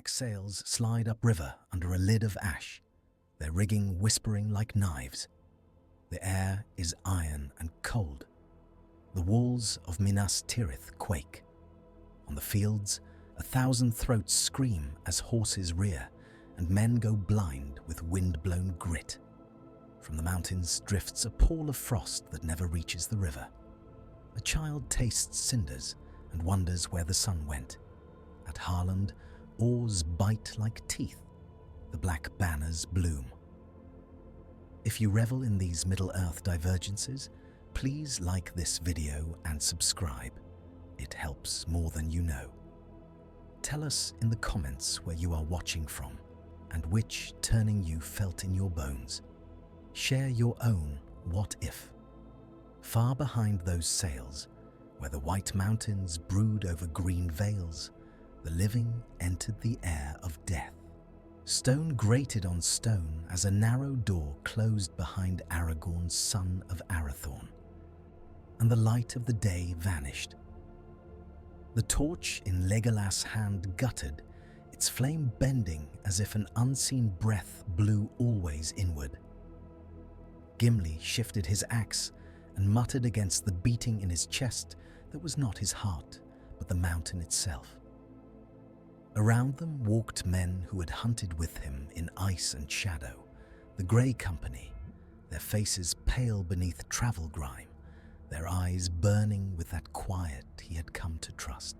black sails slide upriver under a lid of ash, their rigging whispering like knives. The air is iron and cold. The walls of Minas Tirith quake. On the fields, 1,000 throats scream as horses rear, and men go blind with wind-blown grit. From the mountains drifts a pall of frost that never reaches the river. A child tastes cinders and wonders where the sun went. At Harland, oars bite like teeth. The black banners bloom. If you revel in these Middle-earth divergences, please like this video and subscribe. It helps more than you know. Tell us in the comments where you are watching from and which turning you felt in your bones. Share your own what if. Far behind those sails, where the white mountains brood over green vales, the living entered the air of death. Stone grated on stone as a narrow door closed behind Aragorn, son of Arathorn, and the light of the day vanished. The torch in Legolas' hand guttered, its flame bending as if an unseen breath blew always inward. Gimli shifted his axe and muttered against the beating in his chest that was not his heart, but the mountain itself. Around them walked men who had hunted with him in ice and shadow, the Grey Company, their faces pale beneath travel grime, their eyes burning with that quiet he had come to trust.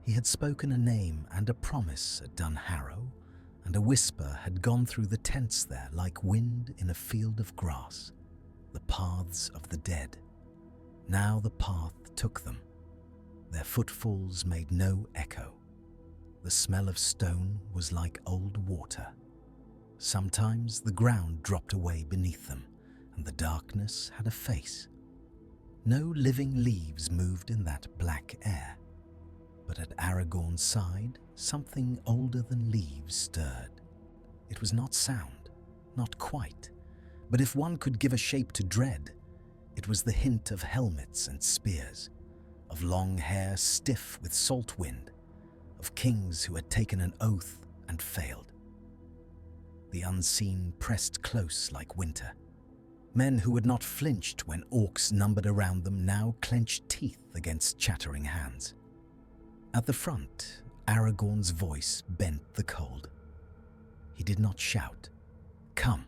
He had spoken a name and a promise at Dunharrow, and a whisper had gone through the tents there like wind in a field of grass. The paths of the dead. Now the path took them. Their footfalls made no echo. The smell of stone was like old water. Sometimes the ground dropped away beneath them, and the darkness had a face. No living leaves moved in that black air. But at Aragorn's side, something older than leaves stirred. It was not sound, not quite, but if one could give a shape to dread, it was the hint of helmets and spears, of long hair stiff with salt wind, of kings who had taken an oath and failed. The unseen pressed close like winter. Men who had not flinched when orcs numbered around them now clenched teeth against chattering hands. At the front, Aragorn's voice bent the cold. He did not shout, "Come."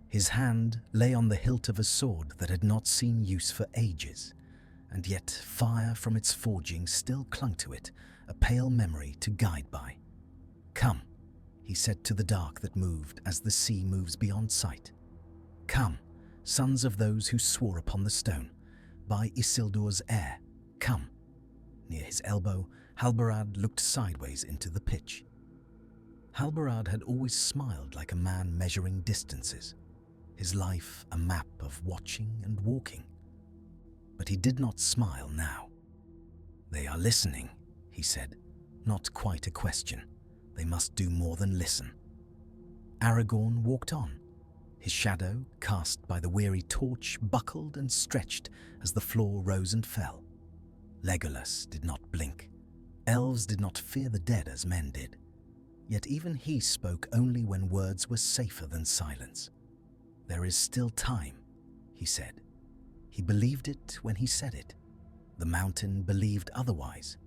His hand lay on the hilt of a sword that had not seen use for ages, and yet fire from its forging still clung to it, a pale memory to guide by. "Come," he said to the dark that moved as the sea moves beyond sight. "Come, sons of those who swore upon the stone, by Isildur's heir, come." Near his elbow, Halbarad looked sideways into the pitch. Halbarad had always smiled like a man measuring distances, his life a map of watching and walking. But he did not smile now. "They are listening," he said, not quite a question. They must do more than listen. Aragorn walked on. His shadow, cast by the weary torch, buckled and stretched as the floor rose and fell. Legolas did not blink. Elves did not fear the dead as men did. Yet even he spoke only when words were safer than silence. "There is still time," he said. He believed it when he said it. The mountain believed otherwise.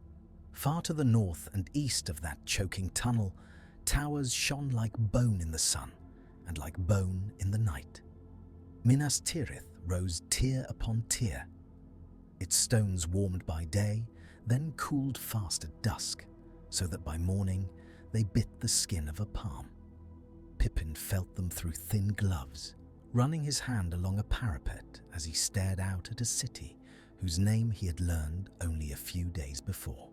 Far to the north and east of that choking tunnel, towers shone like bone in the sun and like bone in the night. Minas Tirith rose tier upon tier. Its stones warmed by day, then cooled fast at dusk, so that by morning they bit the skin of a palm. Pippin felt them through thin gloves, running his hand along a parapet as he stared out at a city whose name he had learned only a few days before.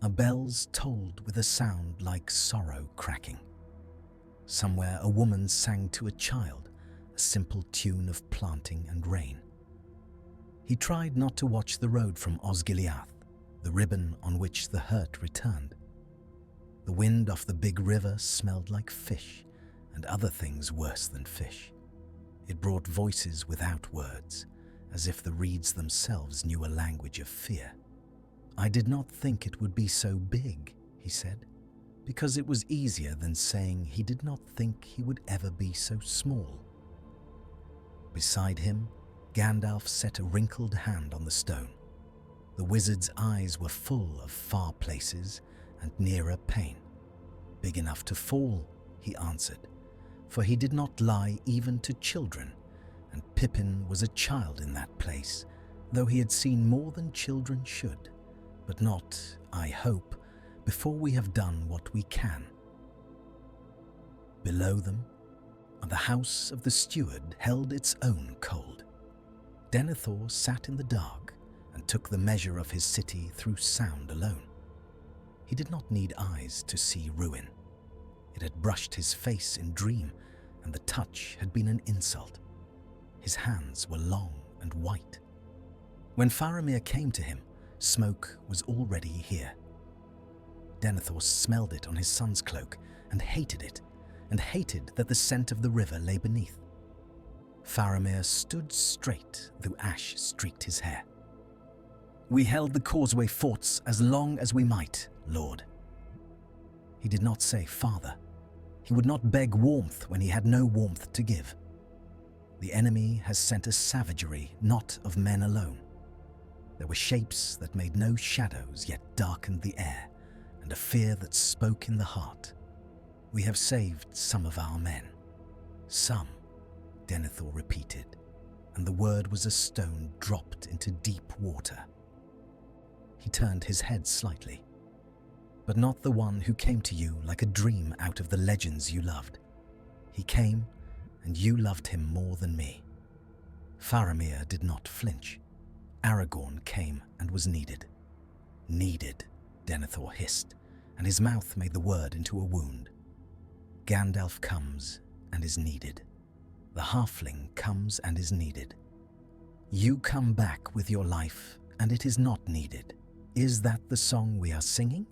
A bells tolled with a sound like sorrow cracking. Somewhere a woman sang to a child, a simple tune of planting and rain. He tried not to watch the road from Osgiliath, the ribbon on which the hurt returned. The wind off the big river smelled like fish and other things worse than fish. It brought voices without words, as if the reeds themselves knew a language of fear. "I did not think it would be so big," he said. because it was easier than saying he did not think he would ever be so small. Beside him, Gandalf set a wrinkled hand on the stone. The wizard's eyes were full of far places and nearer pain. "Big enough to fall," he answered, for he did not lie even to children, and Pippin was a child in that place, though he had seen more than children should, but not, I hope, before we have done what we can. Below them, the house of the steward held its own cold. Denethor sat in the dark and took the measure of his city through sound alone. He did not need eyes to see ruin. It had brushed his face in dream, and the touch had been an insult. His hands were long and white. When Faramir came to him, smoke was already here. Denethor smelled it on his son's cloak and hated it, and hated that the scent of the river lay beneath. Faramir stood straight, though ash streaked his hair. "We held the causeway forts as long as we might, Lord." He did not say father. He would not beg warmth when he had no warmth to give. The enemy has sent a savagery not of men alone. There were shapes that made no shadows yet darkened the air, and a fear that spoke in the heart. "We have saved some of our men." "Some," Denethor repeated, and the word was a stone dropped into deep water. He turned his head slightly. "But not the one who came to you like a dream out of the legends you loved. He came, and you loved him more than me." Faramir did not flinch. Aragorn came and was needed. "Needed," Denethor hissed, and his mouth made the word into a wound. Gandalf comes and is needed. The halfling comes and is needed. You come back with your life, and it is not needed. Is that the song we are singing?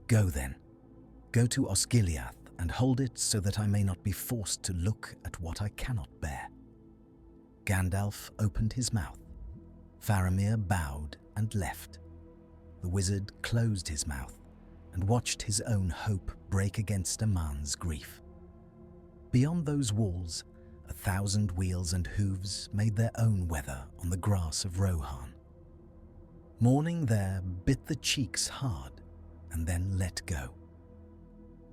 Go then. Go to Osgiliath and hold it so that I may not be forced to look at what I cannot bear. Gandalf opened his mouth. Faramir bowed and left. The wizard closed his mouth and watched his own hope break against a man's grief. Beyond those walls, 1,000 wheels and hooves made their own weather on the grass of Rohan. Morning there bit the cheeks hard and then let go.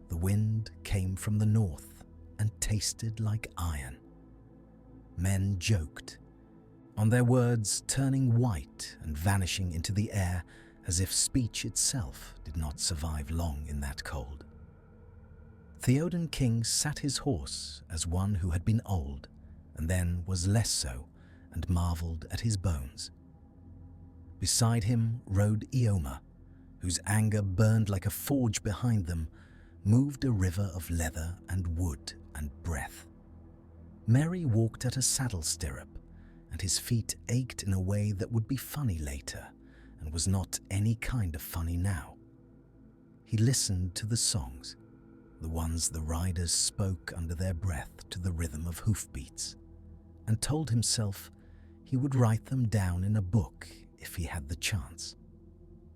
The wind came from the north and tasted like iron. Men joked, on their words turning white and vanishing into the air as if speech itself did not survive long in that cold. Theoden King sat his horse as one who had been old and then was less so and marvelled at his bones. Beside him rode Eoma, whose anger burned like a forge behind them, moved a river of leather and wood and breath. Merry walked at a saddle stirrup, and his feet ached in a way that would be funny later and was not any kind of funny now. He listened to the songs, the ones the riders spoke under their breath to the rhythm of hoofbeats, and told himself he would write them down in a book if he had the chance.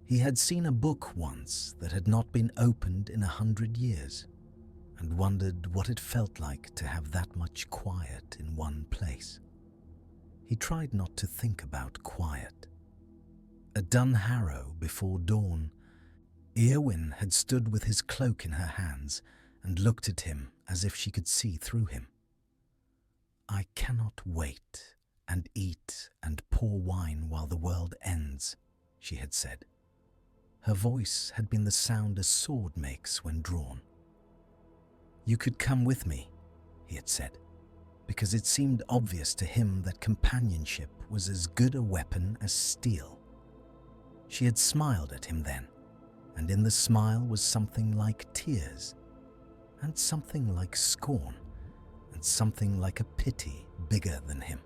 He had seen a book once that had not been opened in 100 years, and wondered what it felt like to have that much quiet in one place. He tried not to think about quiet. At Dunharrow before dawn, Eowyn had stood with his cloak in her hands and looked at him as if she could see through him. "I cannot wait and eat and pour wine while the world ends," she had said. Her voice had been the sound a sword makes when drawn. "You could come with me," he had said, because it seemed obvious to him that companionship was as good a weapon as steel. She had smiled at him then, and in the smile was something like tears, and something like scorn, and something like a pity bigger than him.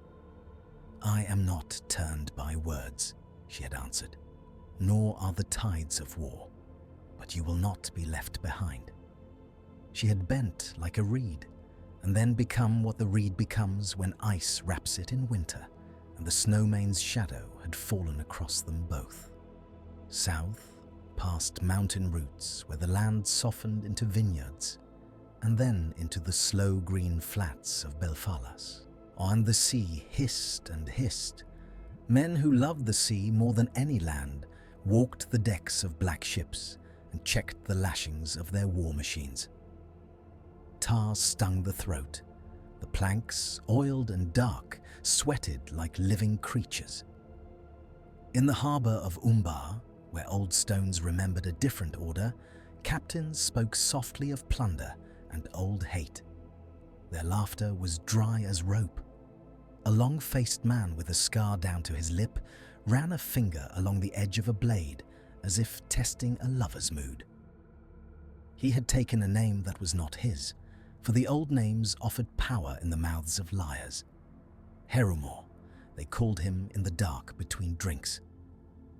"I am not turned by words," she had answered, "nor are the tides of war, but you will not be left behind." She had bent like a reed, and then become what the reed becomes when ice wraps it in winter, and the snowman's shadow had fallen across them both. South past mountain routes where the land softened into vineyards, and then into the slow green flats of Belfalas. And the sea hissed and hissed. Men who loved the sea more than any land walked the decks of black ships and checked the lashings of their war machines. Tar stung the throat. The planks, oiled and dark, sweated like living creatures. In the harbour of Umbar, where old stones remembered a different order, captains spoke softly of plunder and old hate. Their laughter was dry as rope. A long-faced man with a scar down to his lip ran a finger along the edge of a blade as if testing a lover's mood. He had taken a name that was not his, for the old names offered power in the mouths of liars. Herumor, they called him in the dark between drinks.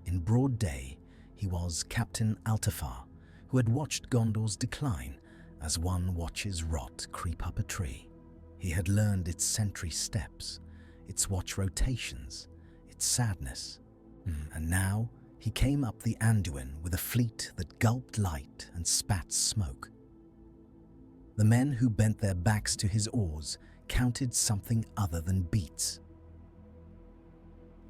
In broad day, he was Captain Altafar, who had watched Gondor's decline as one watches rot creep up a tree. He had learned its sentry steps, its watch rotations, its sadness. And now he came up the Anduin with a fleet that gulped light and spat smoke. The men who bent their backs to his oars counted something other than beats.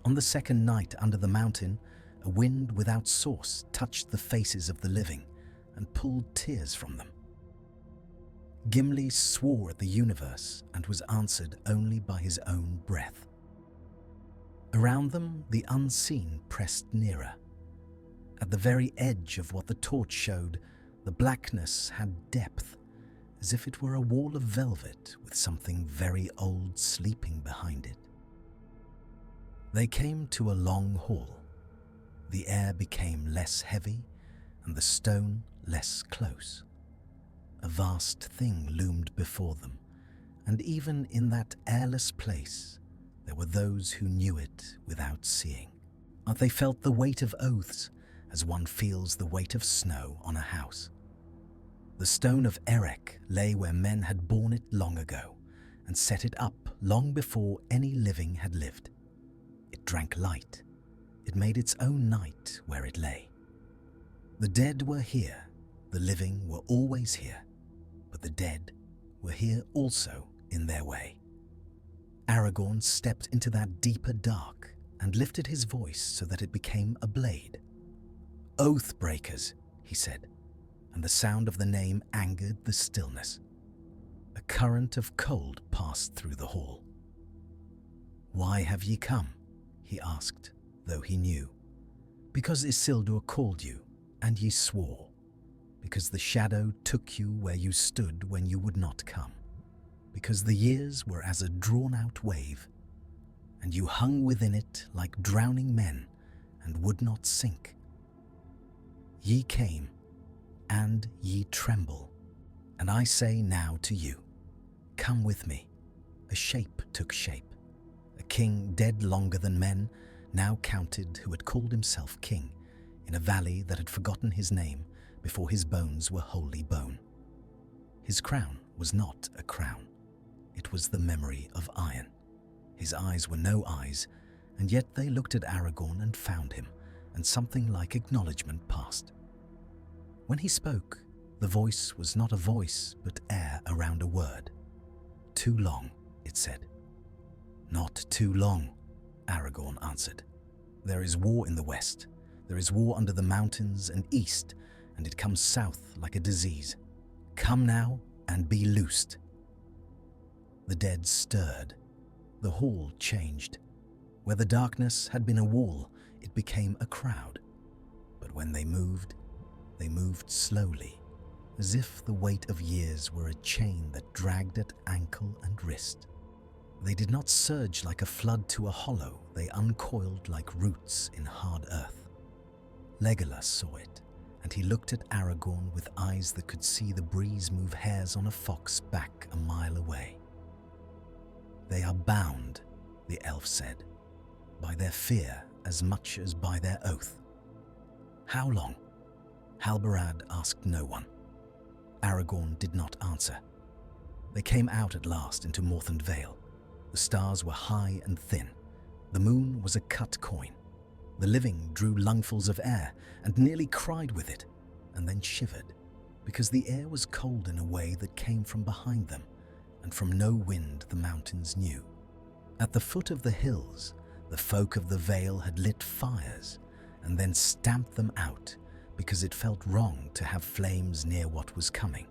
On the second night under the mountain, a wind without source touched the faces of the living and pulled tears from them. Gimli swore at the universe and was answered only by his own breath. Around them, the unseen pressed nearer. At the very edge of what the torch showed, the blackness had depth, as if it were a wall of velvet with something very old sleeping behind it. They came to a long hall. The air became less heavy and the stone less close. A vast thing loomed before them, and even in that airless place, there were those who knew it without seeing. And they felt the weight of oaths as one feels the weight of snow on a house. The stone of Erech lay where men had borne it long ago and set it up long before any living had lived. It drank light. It made its own night where it lay. The dead were here, the living were always here, but the dead were here also in their way. Aragorn stepped into that deeper dark and lifted his voice so that it became a blade. "Oath breakers," he said, and the sound of the name angered the stillness. A current of cold passed through the hall. "Why have ye come?" he asked, though he knew. "Because Isildur called you, and ye swore. Because the shadow took you where you stood when you would not come. Because the years were as a drawn-out wave, and you hung within it like drowning men and would not sink. Ye came, and ye tremble, and I say now to you, come with me." A shape took shape. A king dead longer than men, now counted, who had called himself king, in a valley that had forgotten his name before his bones were wholly bone. His crown was not a crown. It was the memory of iron. His eyes were no eyes, and yet they looked at Aragorn and found him, and something like acknowledgement passed. When he spoke, the voice was not a voice, but air around a word. "Too long," it said. "Not too long," Aragorn answered. "There is war in the west. There is war under the mountains and east, and it comes south like a disease. Come now and be loosed." The dead stirred. The hall changed. Where the darkness had been a wall, it became a crowd. But when they moved slowly, as if the weight of years were a chain that dragged at ankle and wrist. They did not surge like a flood to a hollow, they uncoiled like roots in hard earth. Legolas saw it, and he looked at Aragorn with eyes that could see the breeze move hairs on a fox back a mile away. "They are bound," the elf said, "by their fear as much as by their oath." "How long?" Halbarad asked no one. Aragorn did not answer. They came out at last into Morthond Vale. The stars were high and thin. The moon was a cut coin. The living drew lungfuls of air and nearly cried with it, and then shivered, because the air was cold in a way that came from behind them and from no wind the mountains knew. At the foot of the hills, the folk of the Vale had lit fires and then stamped them out because it felt wrong to have flames near what was coming.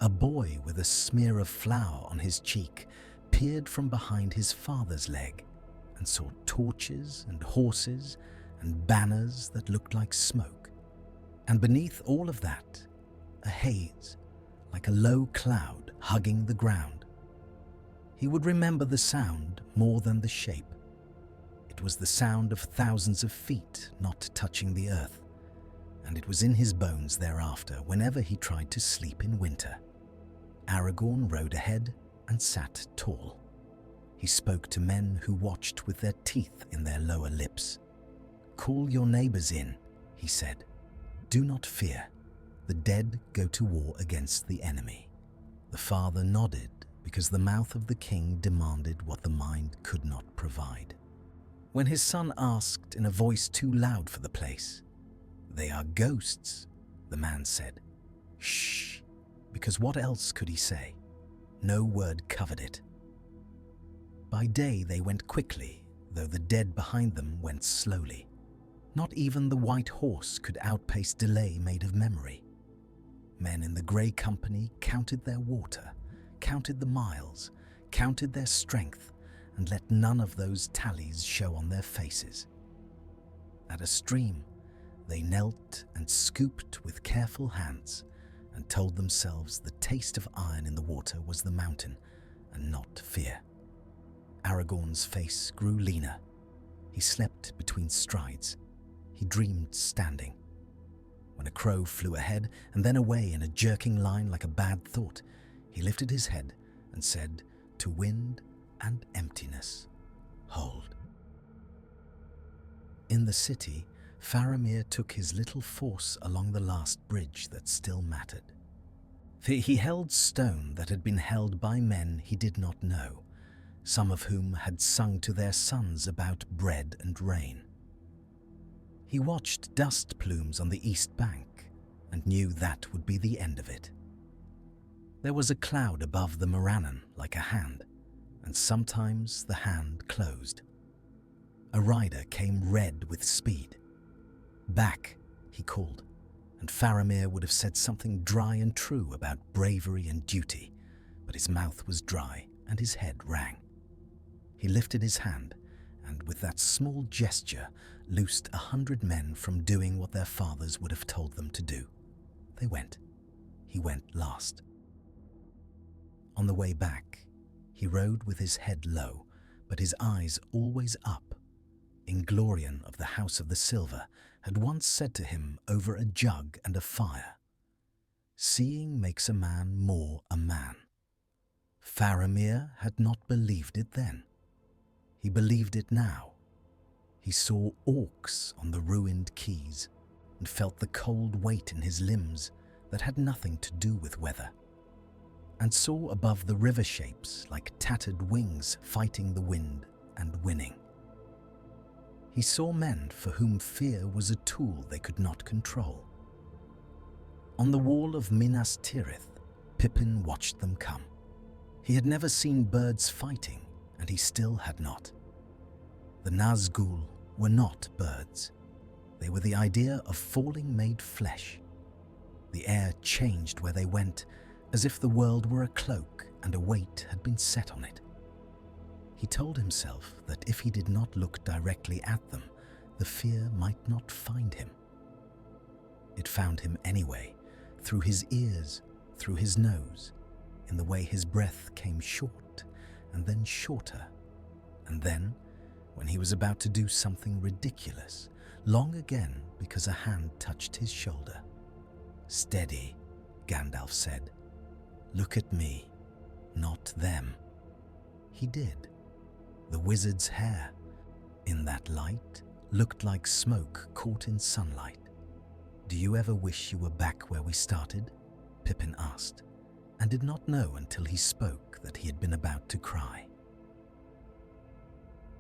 A boy with a smear of flour on his cheek peered from behind his father's leg and saw torches and horses and banners that looked like smoke. And beneath all of that, a haze, like a low cloud hugging the ground. He would remember the sound more than the shape. It was the sound of thousands of feet not touching the earth, and it was in his bones thereafter whenever he tried to sleep in winter. Aragorn rode ahead and sat tall. He spoke to men who watched with their teeth in their lower lips. "Call your neighbors in," he said. "Do not fear. The dead go to war against the enemy." The father nodded because the mouth of the king demanded what the mind could not provide. When his son asked in a voice too loud for the place, "They are ghosts," the man said, "Shh," because what else could he say? No word covered it. By day they went quickly, though the dead behind them went slowly. Not even the white horse could outpace delay made of memory. Men in the grey company counted their water, counted the miles, counted their strength, and let none of those tallies show on their faces. At a stream, they knelt and scooped with careful hands and told themselves the taste of iron in the water was the mountain and not fear. Aragorn's face grew leaner. He slept between strides. He dreamed standing. When a crow flew ahead and then away in a jerking line like a bad thought, he lifted his head and said, "To wind and emptiness, hold." In the city, Faramir took his little force along the last bridge that still mattered. For he held stone that had been held by men he did not know, some of whom had sung to their sons about bread and rain. He watched dust plumes on the east bank and knew that would be the end of it. There was a cloud above the Morannon like a hand, and sometimes the hand closed. A rider came red with speed. "Back," he called, and Faramir would have said something dry and true about bravery and duty, but his mouth was dry and his head rang. He lifted his hand, and with that small gesture loosed 100 men from doing what their fathers would have told them to do. They went. He went last. On the way back, he rode with his head low, but his eyes always up. Inglorian of the House of the Silver had once said to him over a jug and a fire, "Seeing makes a man more a man." Faramir had not believed it then. He believed it now. He saw orcs on the ruined quays and felt the cold weight in his limbs that had nothing to do with weather, and saw above the river shapes like tattered wings fighting the wind and winning. He saw men for whom fear was a tool they could not control. On the wall of Minas Tirith, Pippin watched them come. He had never seen birds fighting, and he still had not. The Nazgul were not birds. They were the idea of falling made flesh. The air changed where they went, as if the world were a cloak and a weight had been set on it. He told himself that if he did not look directly at them, the fear might not find him. It found him anyway, through his ears, through his nose, in the way his breath came short and then shorter, and then, when he was about to do something ridiculous, long again because a hand touched his shoulder. "Steady," Gandalf said. "Look at me, not them." He did. The wizard's hair, in that light, looked like smoke caught in sunlight. "Do you ever wish you were back where we started?" Pippin asked, and did not know until he spoke that he had been about to cry.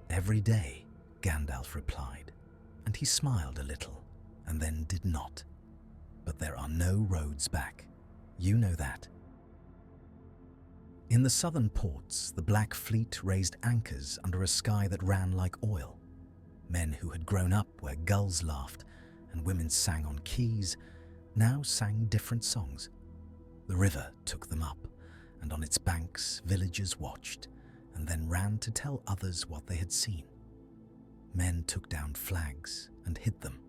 "Every day," Gandalf replied, and he smiled a little, and then did not. But there are no roads back. You know that. In the southern ports, the Black Fleet raised anchors under a sky that ran like oil. Men who had grown up where gulls laughed and women sang on quays now sang different songs. The river took them up, and on its banks villagers watched and then ran to tell others what they had seen. Men took down flags and hid them.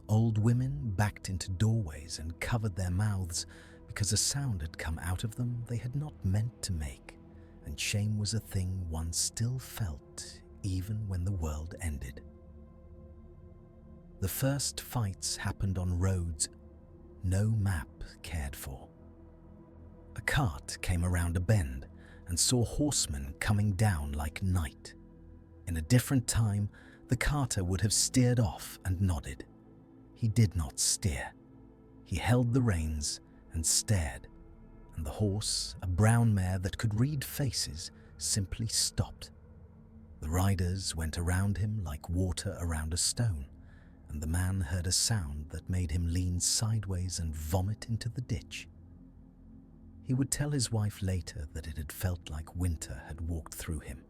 Old women backed into doorways and covered their mouths because a sound had come out of them they had not meant to make, and shame was a thing one still felt even when the world ended. The first fights happened on roads no map cared for. A cart came around a bend and saw horsemen coming down like night. In a different time, the carter would have steered off and nodded. He did not steer. He held the reins and stared, and the horse, a brown mare that could read faces, simply stopped. The riders went around him like water around a stone, and the man heard a sound that made him lean sideways and vomit into the ditch. He would tell his wife later that it had felt like winter had walked through him,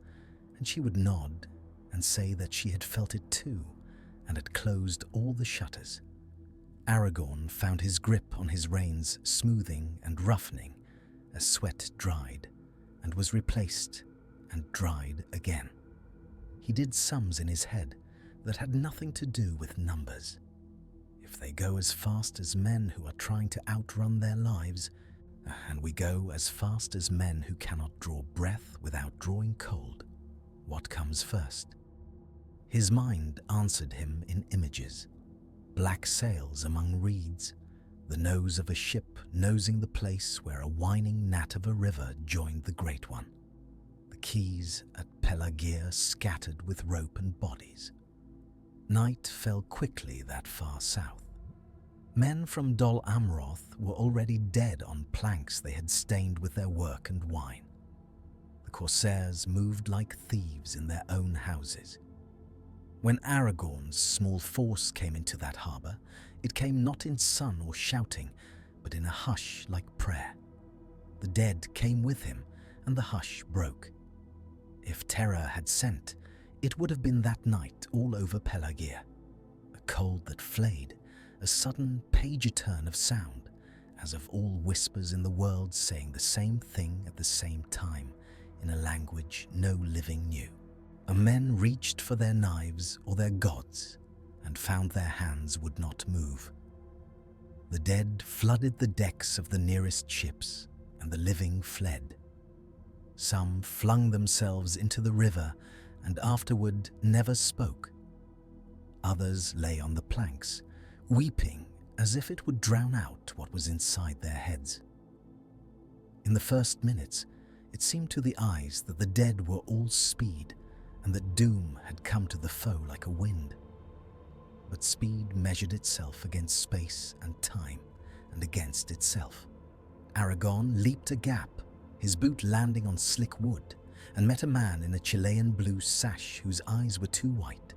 and she would nod and say that she had felt it too and had closed all the shutters. Aragorn found his grip on his reins smoothing and roughening as sweat dried and was replaced and dried again. He did sums in his head that had nothing to do with numbers. If they go as fast as men who are trying to outrun their lives, and we go as fast as men who cannot draw breath without drawing cold, what comes first? His mind answered him in images. Black sails among reeds, the nose of a ship nosing the place where a whining gnat of a river joined the great one. The quays at Pelagir scattered with rope and bodies. Night fell quickly that far south. Men from Dol Amroth were already dead on planks they had stained with their work and wine. The corsairs moved like thieves in their own houses. When Aragorn's small force came into that harbour, it came not in sun or shouting, but in a hush like prayer. The dead came with him, and the hush broke. If terror had sent, it would have been that night all over Pelagir. A cold that flayed, a sudden page-turn of sound, as of all whispers in the world saying the same thing at the same time, in a language no living knew. And men reached for their knives or their gods, and found their hands would not move. The dead flooded the decks of the nearest ships, and the living fled. Some flung themselves into the river, and afterward never spoke. Others lay on the planks, weeping as if it would drown out what was inside their heads. In the first minutes, it seemed to the eyes that the dead were all speed, and that doom had come to the foe like a wind. But speed measured itself against space and time, and against itself. Aragorn leaped a gap, his boot landing on slick wood, and met a man in a Chilean blue sash whose eyes were too white.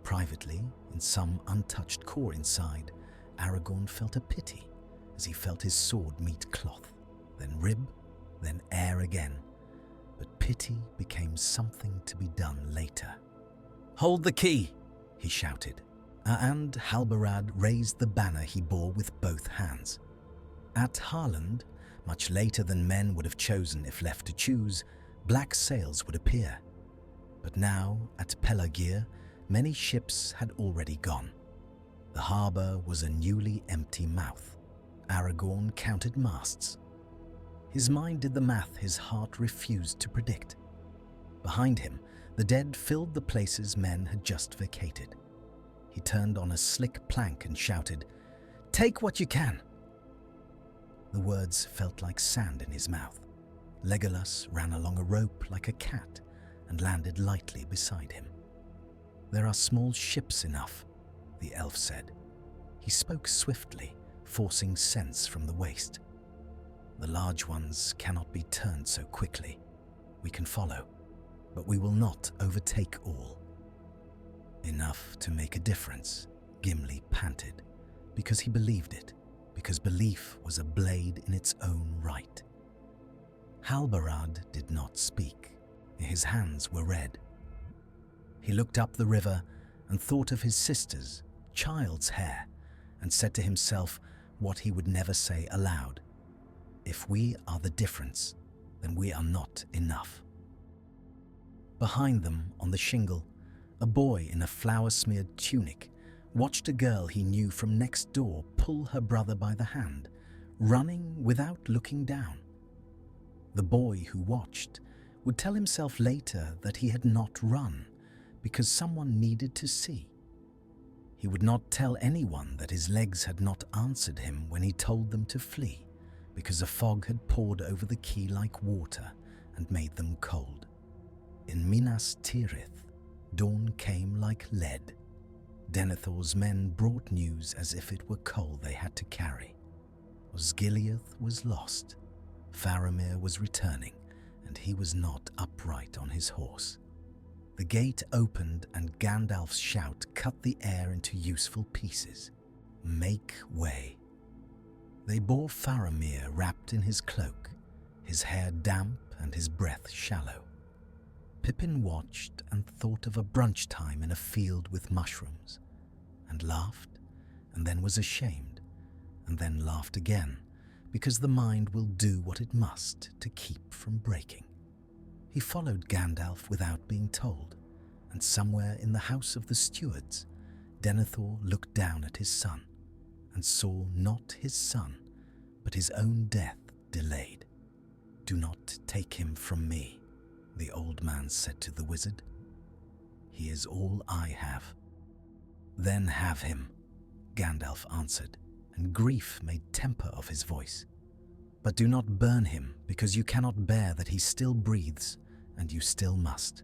Privately, in some untouched core inside, Aragorn felt a pity as he felt his sword meet cloth, then rib, then air again. But pity became something to be done later. "Hold the key!" he shouted, and Halbarad raised the banner he bore with both hands. At Harland, much later than men would have chosen if left to choose, black sails would appear. But now, at Pelagir, many ships had already gone. The harbour was a newly empty mouth. Aragorn counted masts. His mind did the math his heart refused to predict. Behind him, the dead filled the places men had just vacated. He turned on a slick plank and shouted, "Take what you can!" The words felt like sand in his mouth. Legolas ran along a rope like a cat and landed lightly beside him. "There are small ships enough," the elf said. He spoke swiftly, forcing sense from the waist. "The large ones cannot be turned so quickly. We can follow, but we will not overtake all." Enough to make a difference, Gimli panted, because he believed it, because belief was a blade in its own right. Halbarad did not speak. His hands were red. He looked up the river and thought of his sister's child's hair and said to himself what he would never say aloud. If we are the difference, then we are not enough. Behind them, on the shingle, a boy in a flour-smeared tunic watched a girl he knew from next door pull her brother by the hand, running without looking down. The boy who watched would tell himself later that he had not run because someone needed to see. He would not tell anyone that his legs had not answered him when he told them to flee because a fog had poured over the quay like water and made them cold. In Minas Tirith, dawn came like lead. Denethor's men brought news as if it were coal they had to carry. Osgiliath was lost. Faramir was returning, and he was not upright on his horse. The gate opened and Gandalf's shout cut the air into useful pieces. Make way. They bore Faramir wrapped in his cloak, his hair damp and his breath shallow. Pippin watched and thought of a brunch time in a field with mushrooms, and laughed, and then was ashamed, and then laughed again, because the mind will do what it must to keep from breaking. He followed Gandalf without being told, and somewhere in the house of the stewards, Denethor looked down at his son, and saw not his son, but his own death delayed. "Do not take him from me," the old man said to the wizard. "He is all I have." "Then have him," Gandalf answered, and grief made temper of his voice. "But do not burn him, because you cannot bear that he still breathes, and you still must."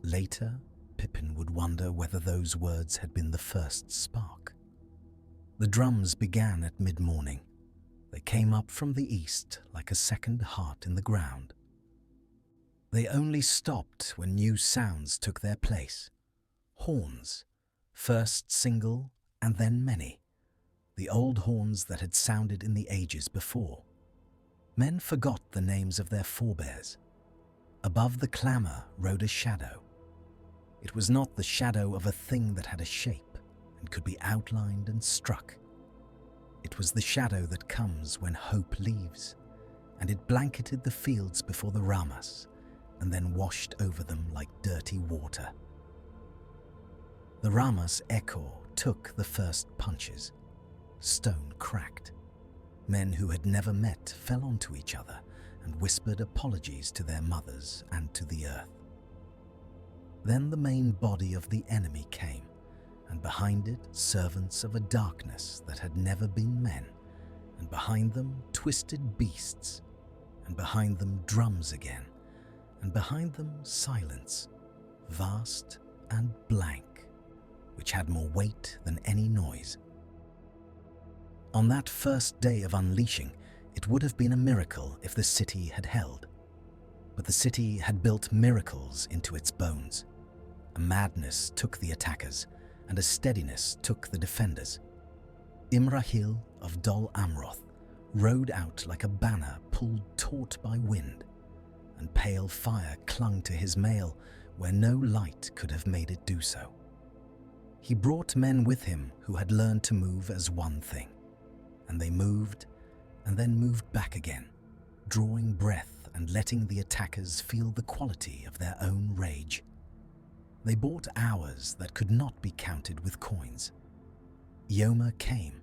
Later, Pippin would wonder whether those words had been the first spark. The drums began at mid-morning. They came up from the east like a second heart in the ground. They only stopped when new sounds took their place. Horns, first single and then many. The old horns that had sounded in the ages before. Men forgot the names of their forebears. Above the clamour rode a shadow. It was not the shadow of a thing that had a shape and could be outlined and struck. It was the shadow that comes when hope leaves, and it blanketed the fields before the Ramas and then washed over them like dirty water. The Ramas Echo took the first punches. Stone cracked. Men who had never met fell onto each other and whispered apologies to their mothers and to the earth. Then the main body of the enemy came, and behind it servants of a darkness that had never been men, and behind them twisted beasts, and behind them drums again, and behind them silence, vast and blank, which had more weight than any noise. On that first day of unleashing, it would have been a miracle if the city had held. But the city had built miracles into its bones. A madness took the attackers, and a steadiness took the defenders. Imrahil of Dol Amroth rode out like a banner pulled taut by wind, and pale fire clung to his mail where no light could have made it do so. He brought men with him who had learned to move as one thing, and they moved and then moved back again, drawing breath and letting the attackers feel the quality of their own rage. They bought hours that could not be counted with coins. Yoma came.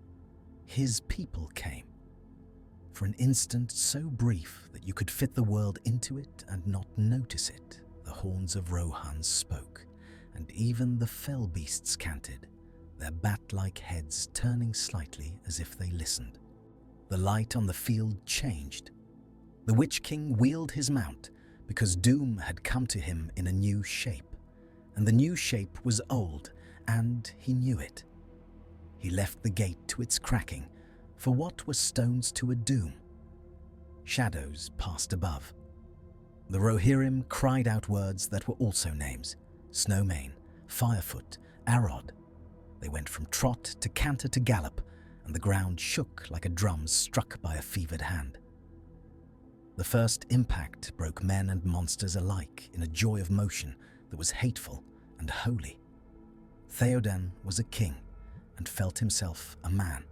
His people came. For an instant so brief that you could fit the world into it and not notice it, the horns of Rohan spoke, and even the fell beasts canted, their bat-like heads turning slightly as if they listened. The light on the field changed. The Witch King wheeled his mount because doom had come to him in a new shape, and the new shape was old, and he knew it. He left the gate to its cracking, for what were stones to a doom? Shadows passed above. The Rohirrim cried out words that were also names: Snowmane, Firefoot, Arod. They went from trot to canter to gallop, and the ground shook like a drum struck by a fevered hand. The first impact broke men and monsters alike in a joy of motion that was hateful and holy. Theoden was a king and felt himself a man,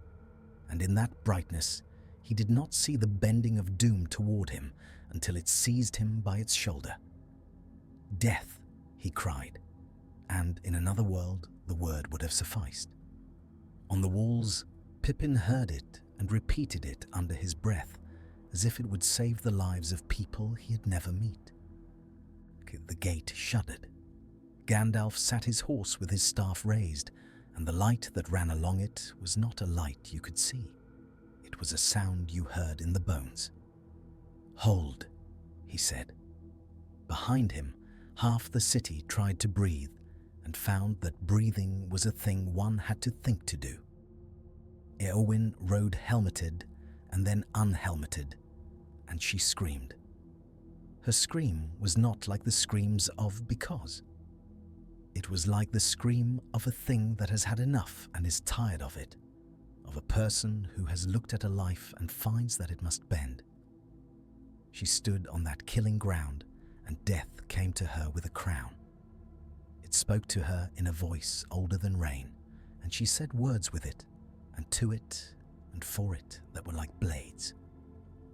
and in that brightness he did not see the bending of doom toward him until it seized him by its shoulder. "Death," he cried, and in another world the word would have sufficed. On the walls, Pippin heard it and repeated it under his breath, as if it would save the lives of people he had never met. The gate shuddered. Gandalf sat his horse with his staff raised, and the light that ran along it was not a light you could see. It was a sound you heard in the bones. "Hold," he said. Behind him, half the city tried to breathe and found that breathing was a thing one had to think to do. Eowyn rode helmeted and then unhelmeted, and she screamed. Her scream was not like the screams of because. It was like the scream of a thing that has had enough and is tired of it, of a person who has looked at a life and finds that it must bend. She stood on that killing ground, and death came to her with a crown. It spoke to her in a voice older than rain, and she said words with it, and to it, and for it that were like blades.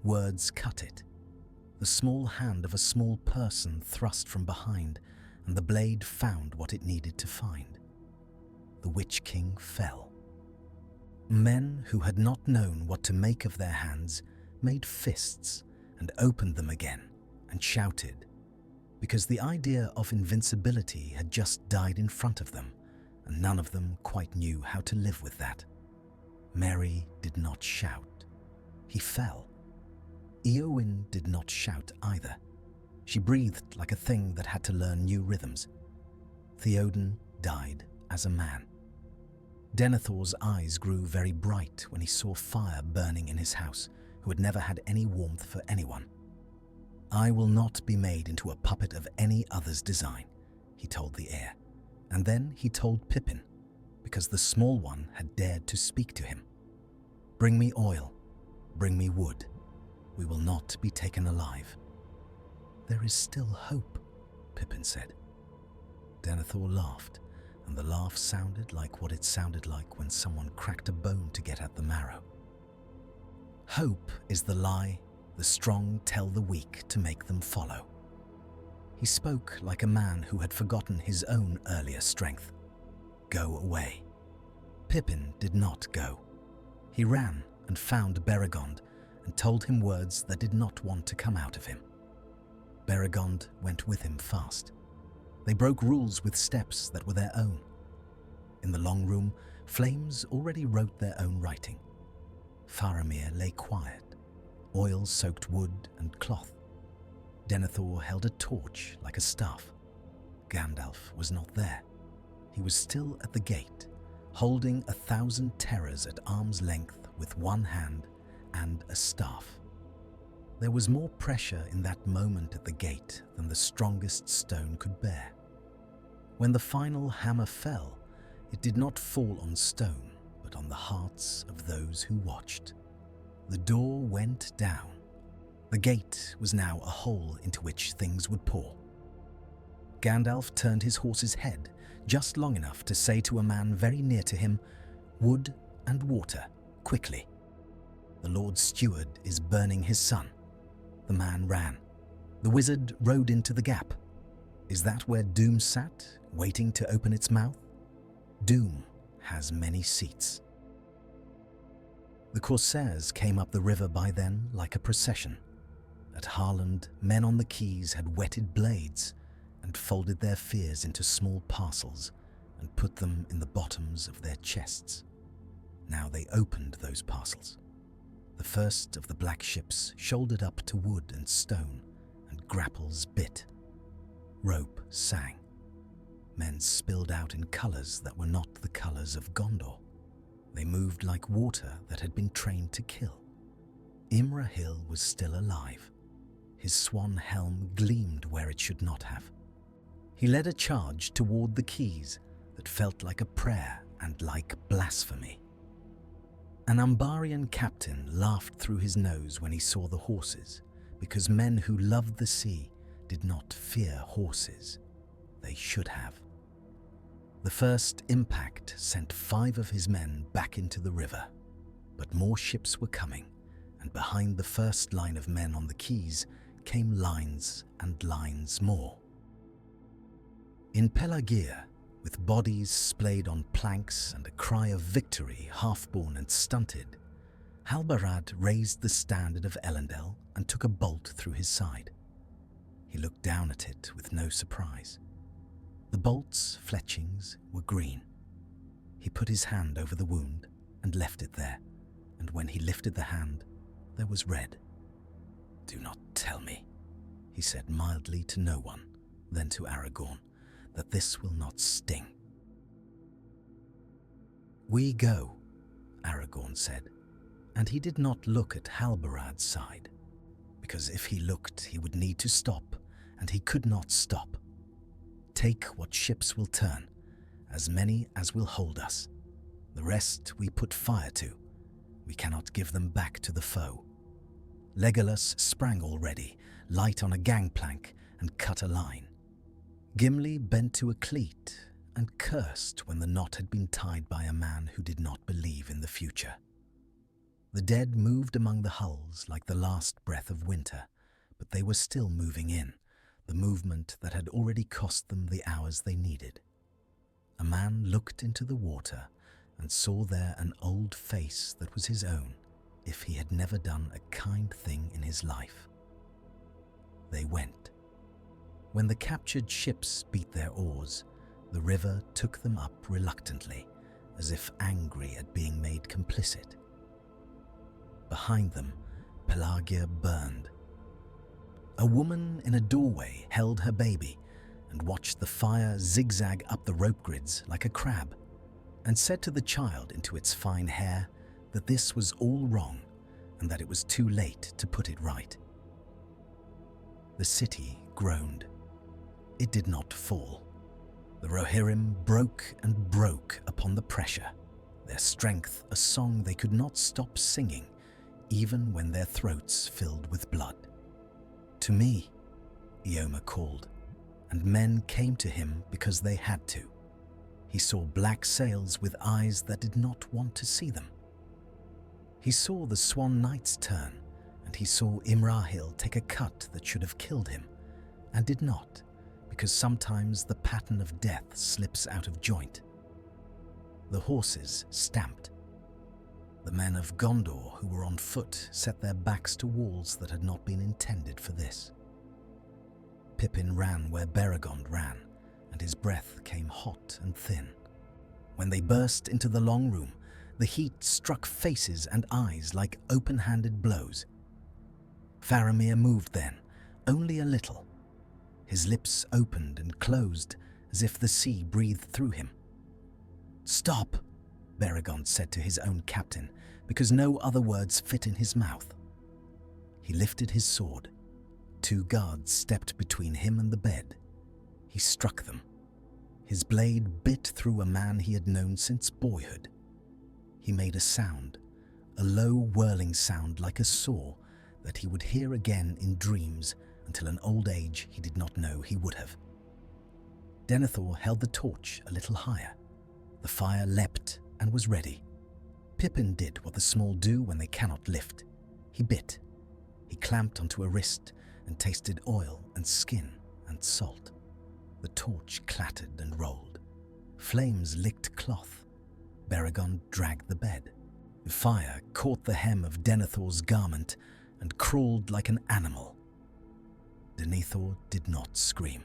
Words cut it. The small hand of a small person thrust from behind, and the blade found what it needed to find. The Witch King fell. Men who had not known what to make of their hands made fists and opened them again and shouted, because the idea of invincibility had just died in front of them, and none of them quite knew how to live with that. Merry did not shout. He fell. Eowyn did not shout either. She breathed like a thing that had to learn new rhythms. Theoden died as a man. Denethor's eyes grew very bright when he saw fire burning in his house, who had never had any warmth for anyone. "I will not be made into a puppet of any other's design," he told the heir. And then he told Pippin, because the small one had dared to speak to him. "Bring me oil, bring me wood. We will not be taken alive." "There is still hope," Pippin said. Denethor laughed, and the laugh sounded like what it sounded like when someone cracked a bone to get at the marrow. "Hope is the lie the strong tell the weak to make them follow." He spoke like a man who had forgotten his own earlier strength. "Go away." Pippin did not go. He ran and found Beregond and told him words that did not want to come out of him. Beregond went with him fast. They broke rules with steps that were their own. In the long room, flames already wrote their own writing. Faramir lay quiet, oil-soaked wood and cloth. Denethor held a torch like a staff. Gandalf was not there. He was still at the gate, holding 1,000 terrors at arm's length with one hand and a staff. There was more pressure in that moment at the gate than the strongest stone could bear. When the final hammer fell, it did not fall on stone, but on the hearts of those who watched. The door went down. The gate was now a hole into which things would pour. Gandalf turned his horse's head just long enough to say to a man very near to him, "Wood and water, quickly. The Lord Steward is burning his son." The man ran. The wizard rode into the gap. Is that where Doom sat, waiting to open its mouth? Doom has many seats. The corsairs came up the river by then like a procession. At Harland, men on the quays had whetted blades and folded their fears into small parcels and put them in the bottoms of their chests. Now they opened those parcels. The first of the black ships shouldered up to wood and stone, and grapples bit. Rope sang. Men spilled out in colours that were not the colours of Gondor. They moved like water that had been trained to kill. Imrahil was still alive. His swan helm gleamed where it should not have. He led a charge toward the keys that felt like a prayer and like blasphemy. An Umbarian captain laughed through his nose when he saw the horses, because men who loved the sea did not fear horses. They should have. The first impact sent 5 of his men back into the river, but more ships were coming, and behind the first line of men on the quays came lines and lines more. In Pelagia, with bodies splayed on planks and a cry of victory half-born and stunted, Halbarad raised the standard of Elendil and took a bolt through his side. He looked down at it with no surprise. The bolt's fletchings were green. He put his hand over the wound and left it there, and when he lifted the hand, there was red. "Do not tell me," he said mildly to no one, then to Aragorn, "that this will not sting." "We go," Aragorn said, and he did not look at Halbarad's side, because if he looked he would need to stop, and he could not stop. "Take what ships will turn, as many as will hold us. The rest we put fire to. We cannot give them back to the foe." Legolas sprang already, light on a gangplank, and cut a line. Gimli bent to a cleat and cursed when the knot had been tied by a man who did not believe in the future. The dead moved among the hulls like the last breath of winter, but they were still moving in, the movement that had already cost them the hours they needed. A man looked into the water and saw there an old face that was his own, if he had never done a kind thing in his life. They went. When the captured ships beat their oars, the river took them up reluctantly, as if angry at being made complicit. Behind them, Pelagia burned. A woman in a doorway held her baby and watched the fire zigzag up the rope grids like a crab, and said to the child into its fine hair that this was all wrong and that it was too late to put it right. The city groaned. It did not fall. The Rohirrim broke and broke upon the pressure, their strength a song they could not stop singing, even when their throats filled with blood. "To me," Eomer called, and men came to him because they had to. He saw black sails with eyes that did not want to see them. He saw the Swan Knights turn, and he saw Imrahil take a cut that should have killed him, and did not, because sometimes the pattern of death slips out of joint. The horses stamped. The men of Gondor who were on foot set their backs to walls that had not been intended for this. Pippin ran where Beregond ran, and his breath came hot and thin. When they burst into the long room, the heat struck faces and eyes like open-handed blows. Faramir moved then, only a little. His lips opened and closed as if the sea breathed through him. "Stop," Beregond said to his own captain, because no other words fit in his mouth. He lifted his sword. 2 guards stepped between him and the bed. He struck them. His blade bit through a man he had known since boyhood. He made a sound, a low whirling sound like a saw that he would hear again in dreams until an old age he did not know he would have. Denethor held the torch a little higher. The fire leapt and was ready. Pippin did what the small do when they cannot lift. He bit. He clamped onto a wrist and tasted oil and skin and salt. The torch clattered and rolled. Flames licked cloth. Beregond dragged the bed. The fire caught the hem of Denethor's garment and crawled like an animal. Denethor did not scream.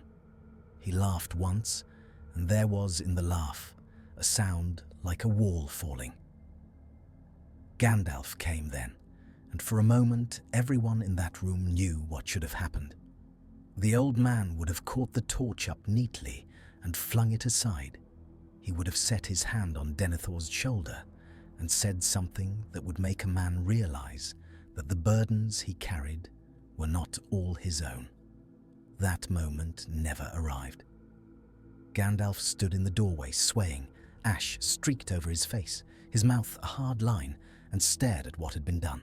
He laughed once, and there was in the laugh a sound like a wall falling. Gandalf came then, and for a moment everyone in that room knew what should have happened. The old man would have caught the torch up neatly and flung it aside. He would have set his hand on Denethor's shoulder and said something that would make a man realize that the burdens he carried were not all his own. That moment never arrived. Gandalf stood in the doorway, swaying. Ash streaked over his face, his mouth a hard line, and stared at what had been done.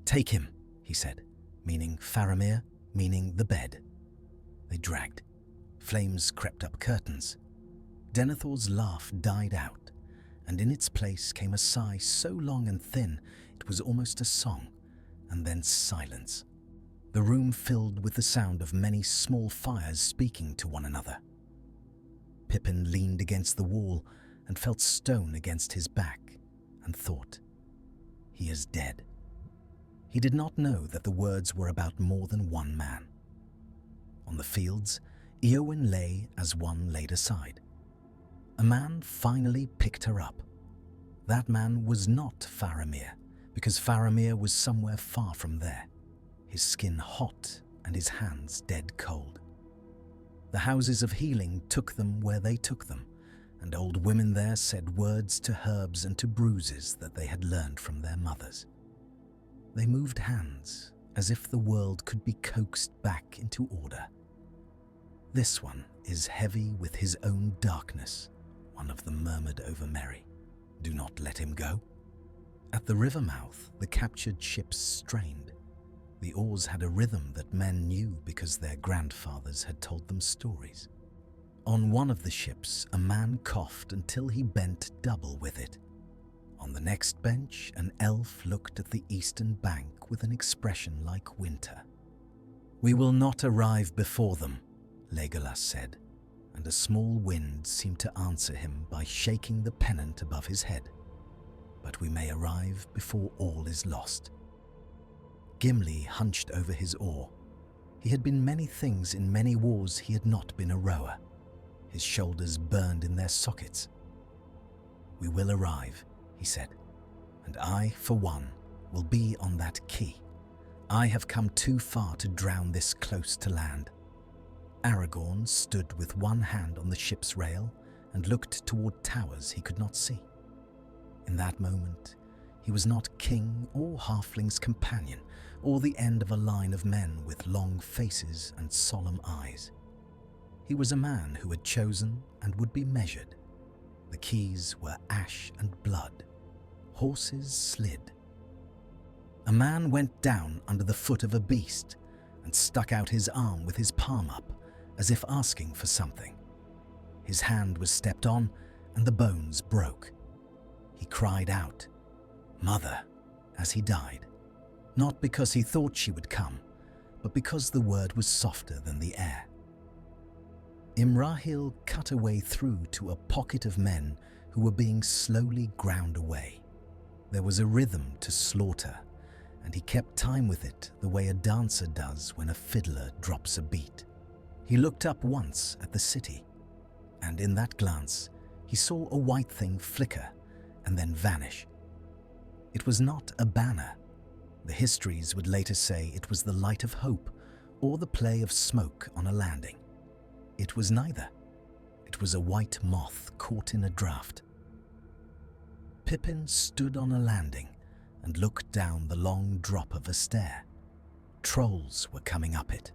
"Take him," he said, meaning Faramir, meaning the bed. They dragged. Flames crept up curtains. Denethor's laugh died out, and in its place came a sigh so long and thin it was almost a song, and then silence. The room filled with the sound of many small fires speaking to one another. Pippin leaned against the wall and felt stone against his back, and thought, "He is dead." He did not know that the words were about more than one man. On the fields, Eowyn lay as one laid aside. A man finally picked her up. That man was not Faramir, because Faramir was somewhere far from there, his skin hot and his hands dead cold. The houses of healing took them where they took them, and old women there said words to herbs and to bruises that they had learned from their mothers. They moved hands as if the world could be coaxed back into order. "This one is heavy with his own darkness," one of them murmured over Merry. "Do not let him go." At the river mouth, the captured ships strained. The oars had a rhythm that men knew because their grandfathers had told them stories. On one of the ships, a man coughed until he bent double with it. On the next bench, an elf looked at the eastern bank with an expression like winter. "We will not arrive before them," Legolas said, and a small wind seemed to answer him by shaking the pennant above his head. "But we may arrive before all is lost." Gimli hunched over his oar. He had been many things in many wars. He had not been a rower. His shoulders burned in their sockets. "We will arrive," he said, "and I, for one, will be on that quay. I have come too far to drown this close to land." Aragorn stood with one hand on the ship's rail and looked toward towers he could not see. In that moment, he was not king or halfling's companion, or the end of a line of men with long faces and solemn eyes. He was a man who had chosen and would be measured. The keys were ash and blood. Horses slid. A man went down under the foot of a beast and stuck out his arm with his palm up, as if asking for something. His hand was stepped on, and the bones broke. He cried out, "Mother," as he died, not because he thought she would come, but because the word was softer than the air. Imrahil cut a way through to a pocket of men who were being slowly ground away. There was a rhythm to slaughter, and he kept time with it the way a dancer does when a fiddler drops a beat. He looked up once at the city, and in that glance he saw a white thing flicker and then vanish. It was not a banner. The histories would later say it was the light of hope or the play of smoke on a landing. It was neither. It was a white moth caught in a draught. Pippin stood on a landing and looked down the long drop of a stair. Trolls were coming up it.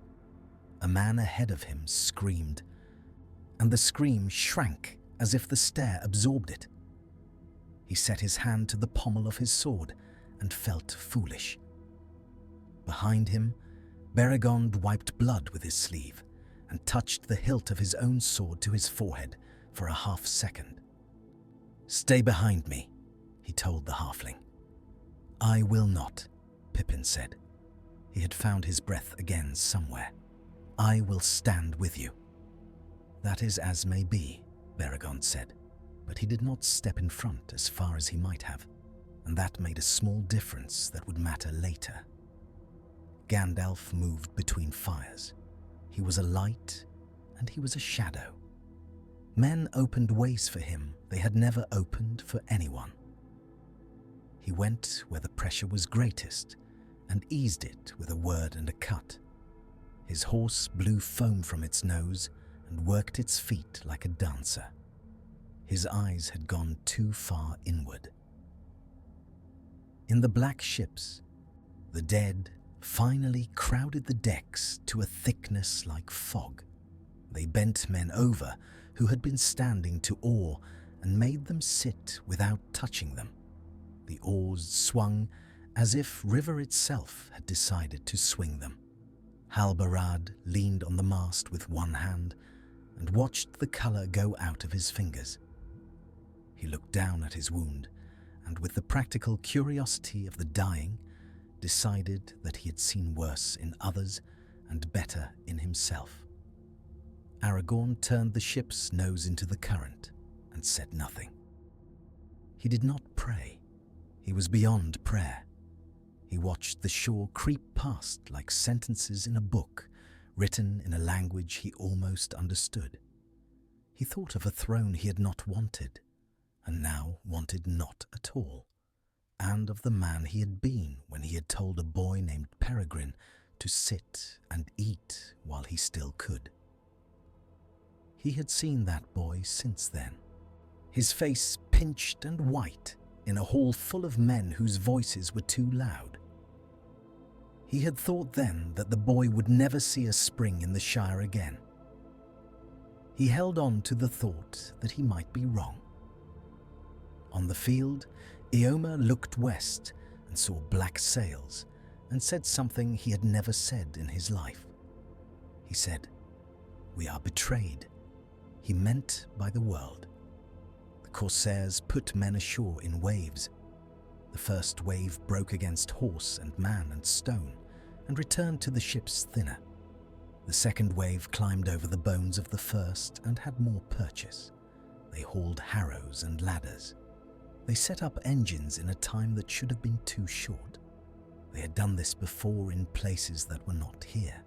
A man ahead of him screamed, and the scream shrank as if the stair absorbed it. He set his hand to the pommel of his sword and felt foolish. Behind him, Beregond wiped blood with his sleeve and touched the hilt of his own sword to his forehead for a half second. "Stay behind me," he told the halfling. "I will not," Pippin said. He had found his breath again somewhere. "I will stand with you." "That is as may be," Beregond said, but he did not step in front as far as he might have, and that made a small difference that would matter later. Gandalf moved between fires. He was a light and he was a shadow. Men opened ways for him they had never opened for anyone. He went where the pressure was greatest and eased it with a word and a cut. His horse blew foam from its nose and worked its feet like a dancer. His eyes had gone too far inward. In the black ships, the dead finally crowded the decks to a thickness like fog. They bent men over who had been standing to oar and made them sit without touching them. The oars swung as if river itself had decided to swing them. Halbarad leaned on the mast with one hand and watched the colour go out of his fingers. He looked down at his wound and, with the practical curiosity of the dying, decided that he had seen worse in others and better in himself. Aragorn turned the ship's nose into the current and said nothing. He did not pray. He was beyond prayer. He watched the shore creep past like sentences in a book written in a language he almost understood. He thought of a throne he had not wanted, and now wanted not at all, and of the man he had been when he had told a boy named Peregrine to sit and eat while he still could. He had seen that boy since then, his face pinched and white in a hall full of men whose voices were too loud. He had thought then that the boy would never see a spring in the Shire again. He held on to the thought that he might be wrong. On the field, Eomer looked west and saw black sails and said something he had never said in his life. He said, "We are betrayed." He meant by the world. The corsairs put men ashore in waves. The first wave broke against horse and man and stone and returned to the ships thinner. The second wave climbed over the bones of the first and had more purchase. They hauled harrows and ladders. They set up engines in a time that should have been too short. They had done this before in places that were not here.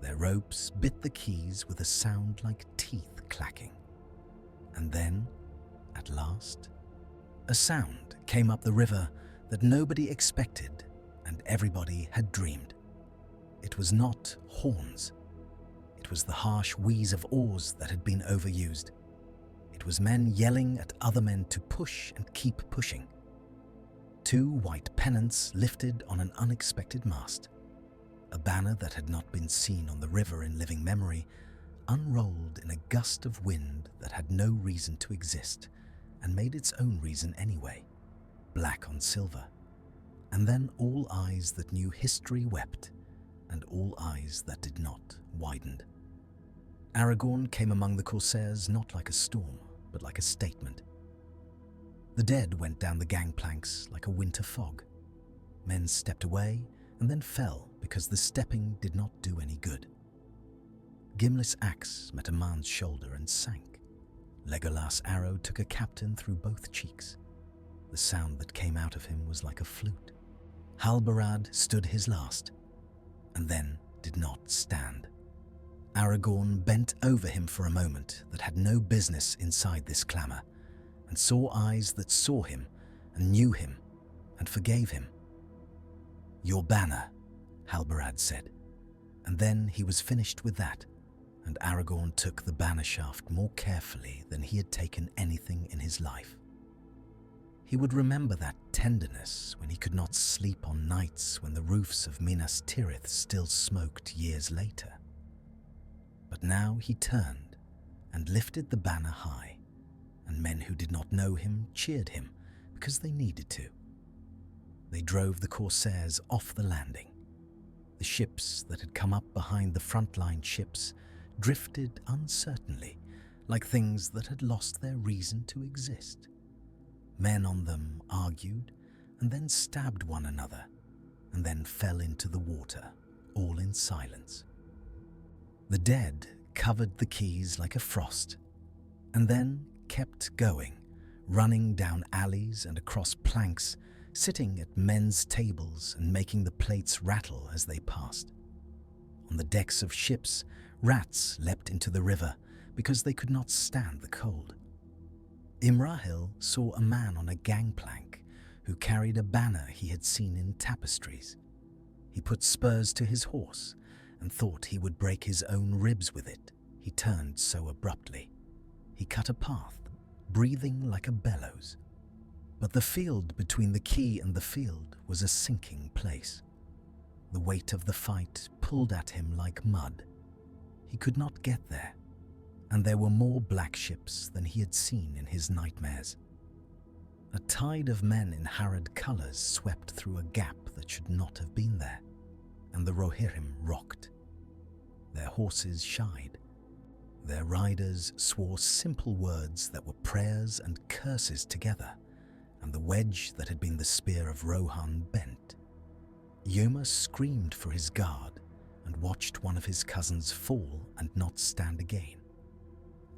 Their ropes bit the quays with a sound like teeth clacking. And then, at last, a sound came up the river that nobody expected and everybody had dreamed. It was not horns. It was the harsh wheeze of oars that had been overused. It was men yelling at other men to push and keep pushing. Two white pennants lifted on an unexpected mast. A banner that had not been seen on the river in living memory unrolled in a gust of wind that had no reason to exist and made its own reason anyway, black on silver. And then all eyes that knew history wept, and all eyes that did not widened. Aragorn came among the corsairs not like a storm, but like a statement. The dead went down the gangplanks like a winter fog. Men stepped away and then fell because the stepping did not do any good. Gimli's axe met a man's shoulder and sank. Legolas' arrow took a captain through both cheeks. The sound that came out of him was like a flute. Halbarad stood his last, and then did not stand. Aragorn bent over him for a moment that had no business inside this clamour, and saw eyes that saw him and knew him and forgave him. "Your banner," Halbarad said, and then he was finished with that, and Aragorn took the banner shaft more carefully than he had taken anything in his life. He would remember that tenderness when he could not sleep on nights when the roofs of Minas Tirith still smoked years later. But now he turned and lifted the banner high, and men who did not know him cheered him because they needed to. They drove the corsairs off the landing. The ships that had come up behind the frontline ships drifted uncertainly, like things that had lost their reason to exist. Men on them argued and then stabbed one another and then fell into the water, all in silence. The dead covered the quays like a frost and then kept going, running down alleys and across planks, sitting at men's tables and making the plates rattle as they passed. On the decks of ships, rats leapt into the river because they could not stand the cold. Imrahil saw a man on a gangplank who carried a banner he had seen in tapestries. He put spurs to his horse and thought he would break his own ribs with it. He turned so abruptly. He cut a path, breathing like a bellows. But the field between the quay and the field was a sinking place. The weight of the fight pulled at him like mud. He could not get there, and there were more black ships than he had seen in his nightmares. A tide of men in harrowed colours swept through a gap that should not have been there, and the Rohirrim rocked. Their horses shied. Their riders swore simple words that were prayers and curses together, and the wedge that had been the spear of Rohan bent. Yoma screamed for his guard and watched one of his cousins fall and not stand again,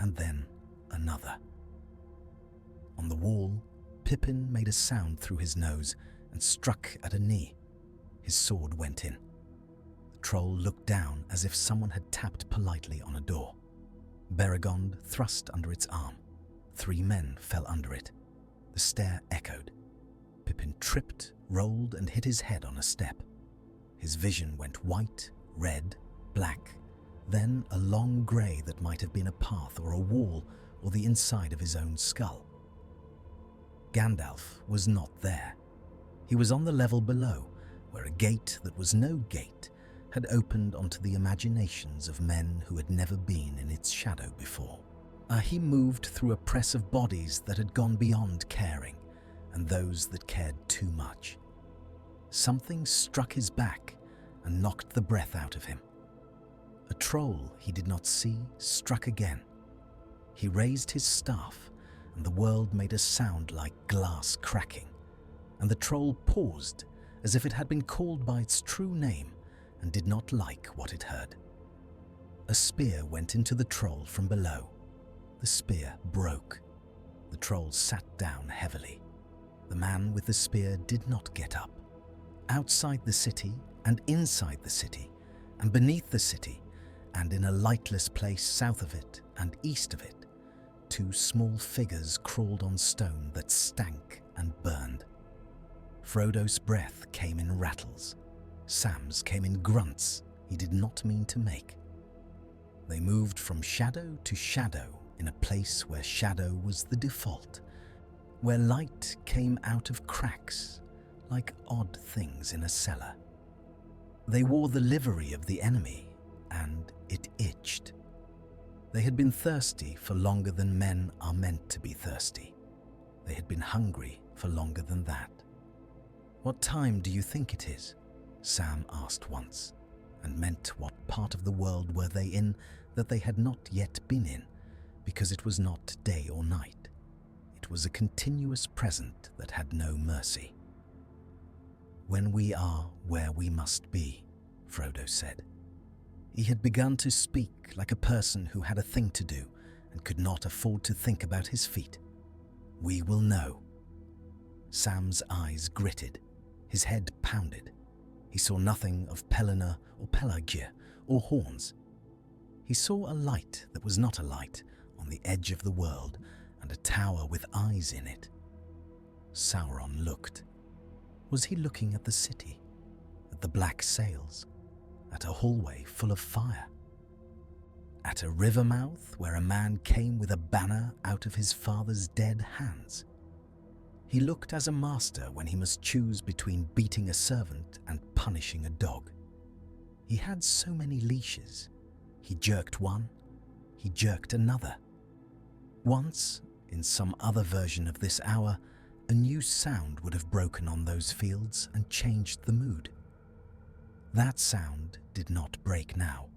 and then another. On the wall, Pippin made a sound through his nose and struck at a knee. His sword went in. The troll looked down as if someone had tapped politely on a door. Beregond thrust under its arm. 3 men fell under it. The stair echoed. Pippin tripped, rolled, and hit his head on a step. His vision went white, red, black, then a long grey that might have been a path or a wall or the inside of his own skull. Gandalf was not there. He was on the level below, where a gate that was no gate had opened onto the imaginations of men who had never been in its shadow before. He moved through a press of bodies that had gone beyond caring, and those that cared too much. Something struck his back and knocked the breath out of him. A troll he did not see struck again. He raised his staff, and the world made a sound like glass cracking, and the troll paused as if it had been called by its true name and did not like what it heard. A spear went into the troll from below. The spear broke. The troll sat down heavily. The man with the spear did not get up. Outside the city and inside the city and beneath the city and in a lightless place south of it and east of it, 2 small figures crawled on stone that stank and burned. Frodo's breath came in rattles. Sam's came in grunts he did not mean to make. They moved from shadow to shadow in a place where shadow was the default, where light came out of cracks like odd things in a cellar. They wore the livery of the enemy, and it itched. They had been thirsty for longer than men are meant to be thirsty. They had been hungry for longer than that. "What time do you think it is?" Sam asked once, and meant what part of the world were they in that they had not yet been in, because it was not day or night. It was a continuous present that had no mercy. "When we are where we must be," Frodo said. He had begun to speak like a person who had a thing to do and could not afford to think about his feet. "We will know." Sam's eyes gritted. His head pounded. He saw nothing of Pelennor or Pelagir or horns. He saw a light that was not a light on the edge of the world and a tower with eyes in it. Sauron looked. Was he looking at the city, at the black sails, at a hallway full of fire, at a river mouth where a man came with a banner out of his father's dead hands? He looked as a master when he must choose between beating a servant and punishing a dog. He had so many leashes. He jerked one, he jerked another. Once, in some other version of this hour, a new sound would have broken on those fields and changed the mood. That sound did not break now.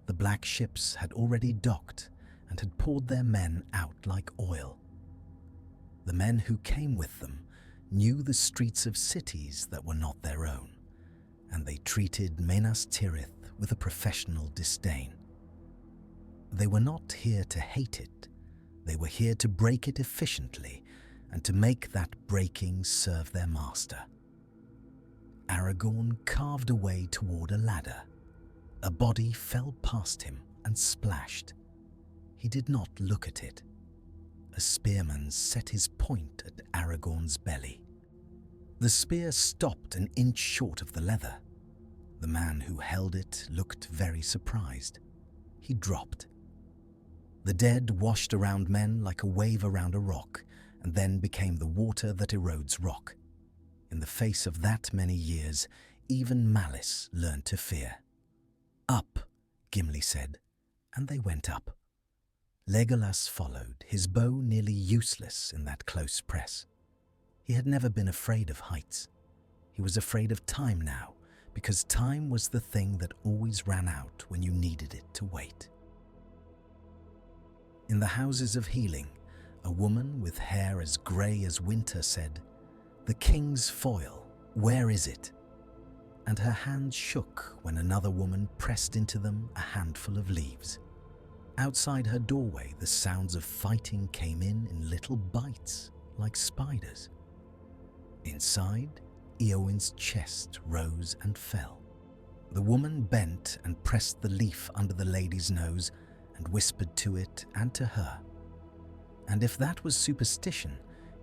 The black ships had already docked and had poured their men out like oil. The men who came with them knew the streets of cities that were not their own, and they treated Minas Tirith with a professional disdain. They were not here to hate it. They were here to break it efficiently and to make that breaking serve their master. Aragorn carved away toward a ladder. A body fell past him and splashed. He did not look at it. A spearman set his point at Aragorn's belly. The spear stopped an inch short of the leather. The man who held it looked very surprised. He dropped. The dead washed around men like a wave around a rock, and then became the water that erodes rock. In the face of that many years, even malice learned to fear. "Up," Gimli said, and they went up. Legolas followed, his bow nearly useless in that close press. He had never been afraid of heights. He was afraid of time now, because time was the thing that always ran out when you needed it to wait. In the houses of healing, a woman with hair as grey as winter said, "The king's foil, where is it?" And her hands shook when another woman pressed into them a handful of leaves. Outside her doorway, the sounds of fighting came in little bites, like spiders. Inside, Eowyn's chest rose and fell. The woman bent and pressed the leaf under the lady's nose and whispered to it and to her. And if that was superstition,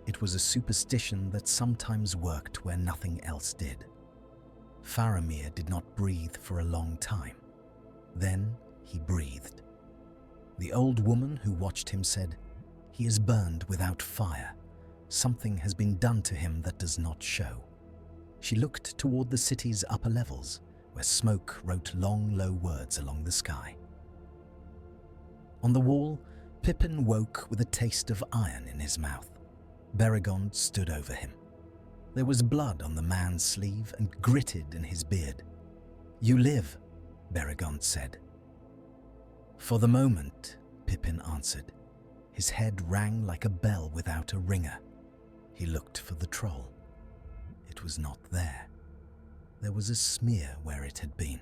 it was a superstition that sometimes worked where nothing else did. Faramir did not breathe for a long time. Then he breathed. The old woman who watched him said, "He is burned without fire. Something has been done to him that does not show." She looked toward the city's upper levels, where smoke wrote long, low words along the sky. On the wall, Pippin woke with a taste of iron in his mouth. Beregond stood over him. There was blood on the man's sleeve and gritted in his beard. "You live," Beregond said. "For the moment," Pippin answered. His head rang like a bell without a ringer. He looked for the troll. It was not there. There was a smear where it had been.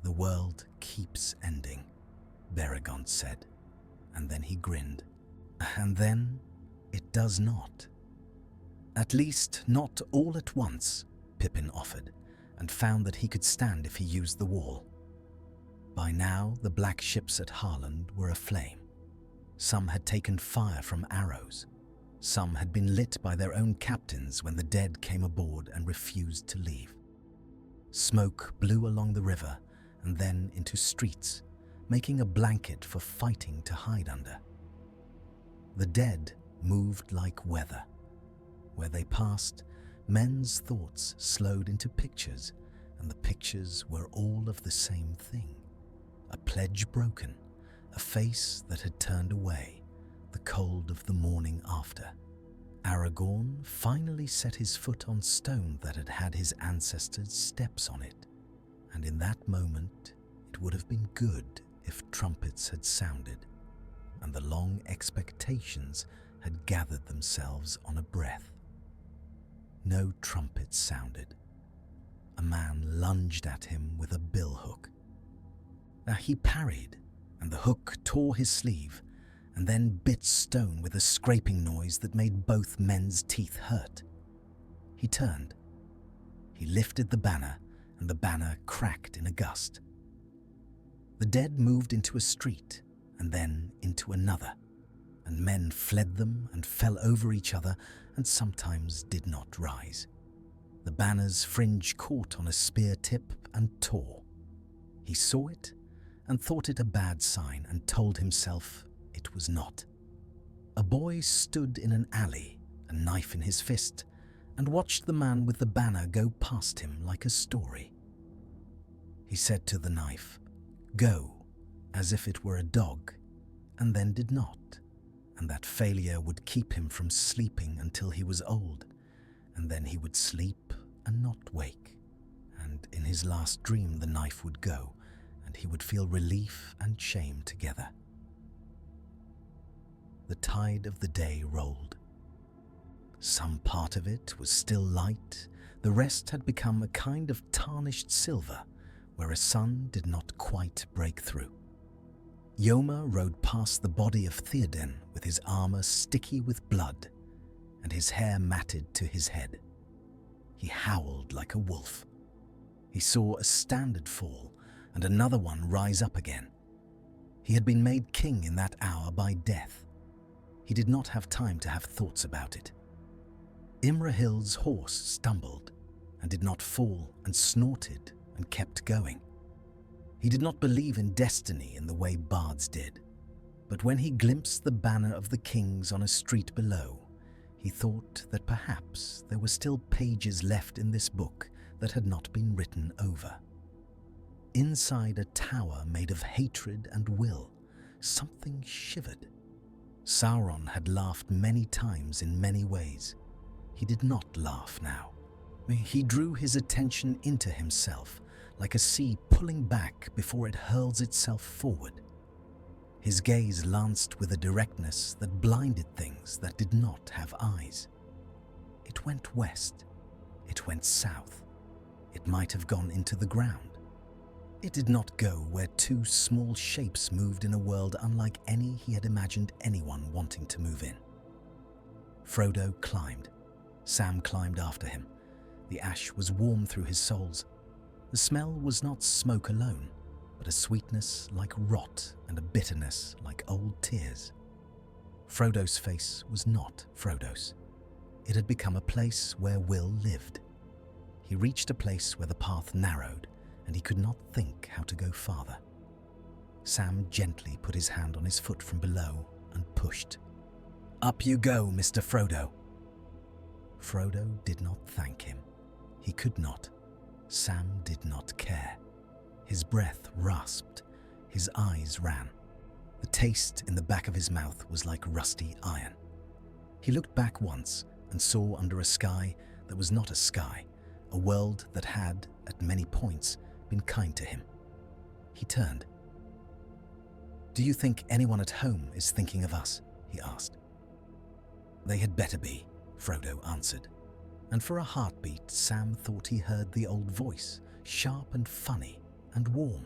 "The world keeps ending," Beregond said, and then he grinned. "And then it does not." "At least not all at once," Pippin offered, and found that he could stand if he used the wall. By now, the black ships at Harland were aflame. Some had taken fire from arrows. Some had been lit by their own captains when the dead came aboard and refused to leave. Smoke blew along the river and then into streets, making a blanket for fighting to hide under. The dead moved like weather. Where they passed, men's thoughts slowed into pictures, and the pictures were all of the same thing. A pledge broken, a face that had turned away, the cold of the morning after. Aragorn finally set his foot on stone that had had his ancestors' steps on it, and in that moment it would have been good if trumpets had sounded, and the long expectations had gathered themselves on a breath. No trumpets sounded. A man lunged at him with a billhook. Now he parried, and the hook tore his sleeve, and then bit stone with a scraping noise that made both men's teeth hurt. He turned. He lifted the banner, and the banner cracked in a gust. The dead moved into a street, and then into another, and men fled them and fell over each other and sometimes did not rise. The banner's fringe caught on a spear tip and tore. He saw it and thought it a bad sign and told himself it was not. A boy stood in an alley, a knife in his fist, and watched the man with the banner go past him like a story. He said to the knife, "Go," as if it were a dog, and then did not, and that failure would keep him from sleeping until he was old, and then he would sleep and not wake, and in his last dream the knife would go, and he would feel relief and shame together. The tide of the day rolled. Some part of it was still light, the rest had become a kind of tarnished silver, where a sun did not quite break through. Yoma rode past the body of Theoden with his armor sticky with blood, and his hair matted to his head. He howled like a wolf. He saw a standard fall, and another one rise up again. He had been made king in that hour by death. He did not have time to have thoughts about it. Imrahil's horse stumbled, and did not fall, and snorted, and kept going. He did not believe in destiny in the way bards did, but when he glimpsed the banner of the kings on a street below, he thought that perhaps there were still pages left in this book that had not been written over. inside a tower made of hatred and will, something shivered. Sauron had laughed many times in many ways. He did not laugh now. He drew his attention into himself, like a sea pulling back before it hurls itself forward. His gaze lanced with a directness that blinded things that did not have eyes. It went west. It went south. It might have gone into the ground. It did not go where two small shapes moved in a world unlike any he had imagined anyone wanting to move in. Frodo climbed. Sam climbed after him. The ash was warm through his soles. The smell was not smoke alone, but a sweetness like rot and a bitterness like old tears. Frodo's face was not Frodo's. It had become a place where Will lived. He reached a place where the path narrowed, and he could not think how to go farther. Sam gently put his hand on his foot from below and pushed. "Up you go, Mr. Frodo." Frodo did not thank him. He could not. Sam did not care. His breath rasped. His eyes ran. The taste in the back of his mouth was like rusty iron. He looked back once and saw under a sky that was not a sky, a world that had, at many points, been kind to him. He turned. "Do you think anyone at home is thinking of us?" he asked. "They had better be," Frodo answered. And for a heartbeat, Sam thought he heard the old voice, sharp and funny and warm.